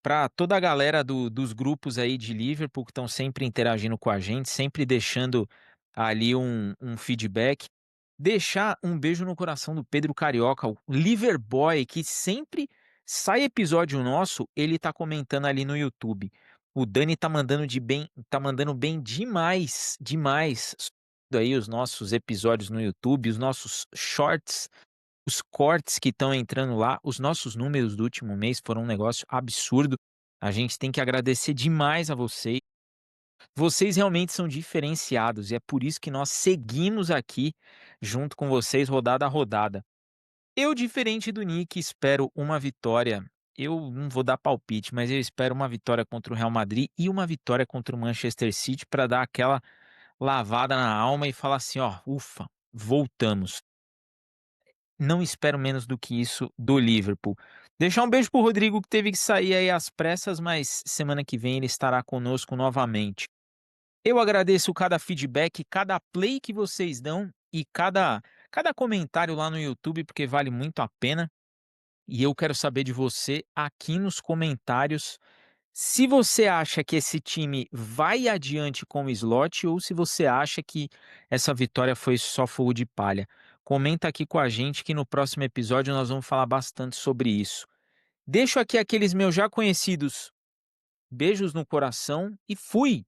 para toda a galera dos grupos aí de Liverpool que estão sempre interagindo com a gente, sempre deixando ali um feedback. Deixar um beijo no coração do Pedro Carioca, o Liverboy, que sempre Sai episódio nosso, ele tá comentando ali no YouTube. O Dani tá mandando bem demais, demais aí os nossos episódios no YouTube, os nossos shorts, os cortes que estão entrando lá, os nossos números do último mês foram um negócio absurdo. A gente tem que agradecer demais a vocês. Vocês realmente são diferenciados e é por isso que nós seguimos aqui junto com vocês rodada a rodada. Eu, diferente do Nick, espero uma vitória. Eu não vou dar palpite, mas eu espero uma vitória contra o Real Madrid e uma vitória contra o Manchester City para dar aquela lavada na alma e falar assim: ó, ufa, voltamos. Não espero menos do que isso do Liverpool. Deixar um beijo pro Rodrigo que teve que sair aí às pressas, mas semana que vem ele estará conosco novamente. Eu agradeço cada feedback, cada play que vocês dão e cada comentário lá no YouTube, porque vale muito a pena. E eu quero saber de você aqui nos comentários se você acha que esse time vai adiante com o slot ou se você acha que essa vitória foi só fogo de palha. Comenta aqui com a gente que no próximo episódio nós vamos falar bastante sobre isso. Deixo aqui aqueles meus já conhecidos beijos no coração e fui!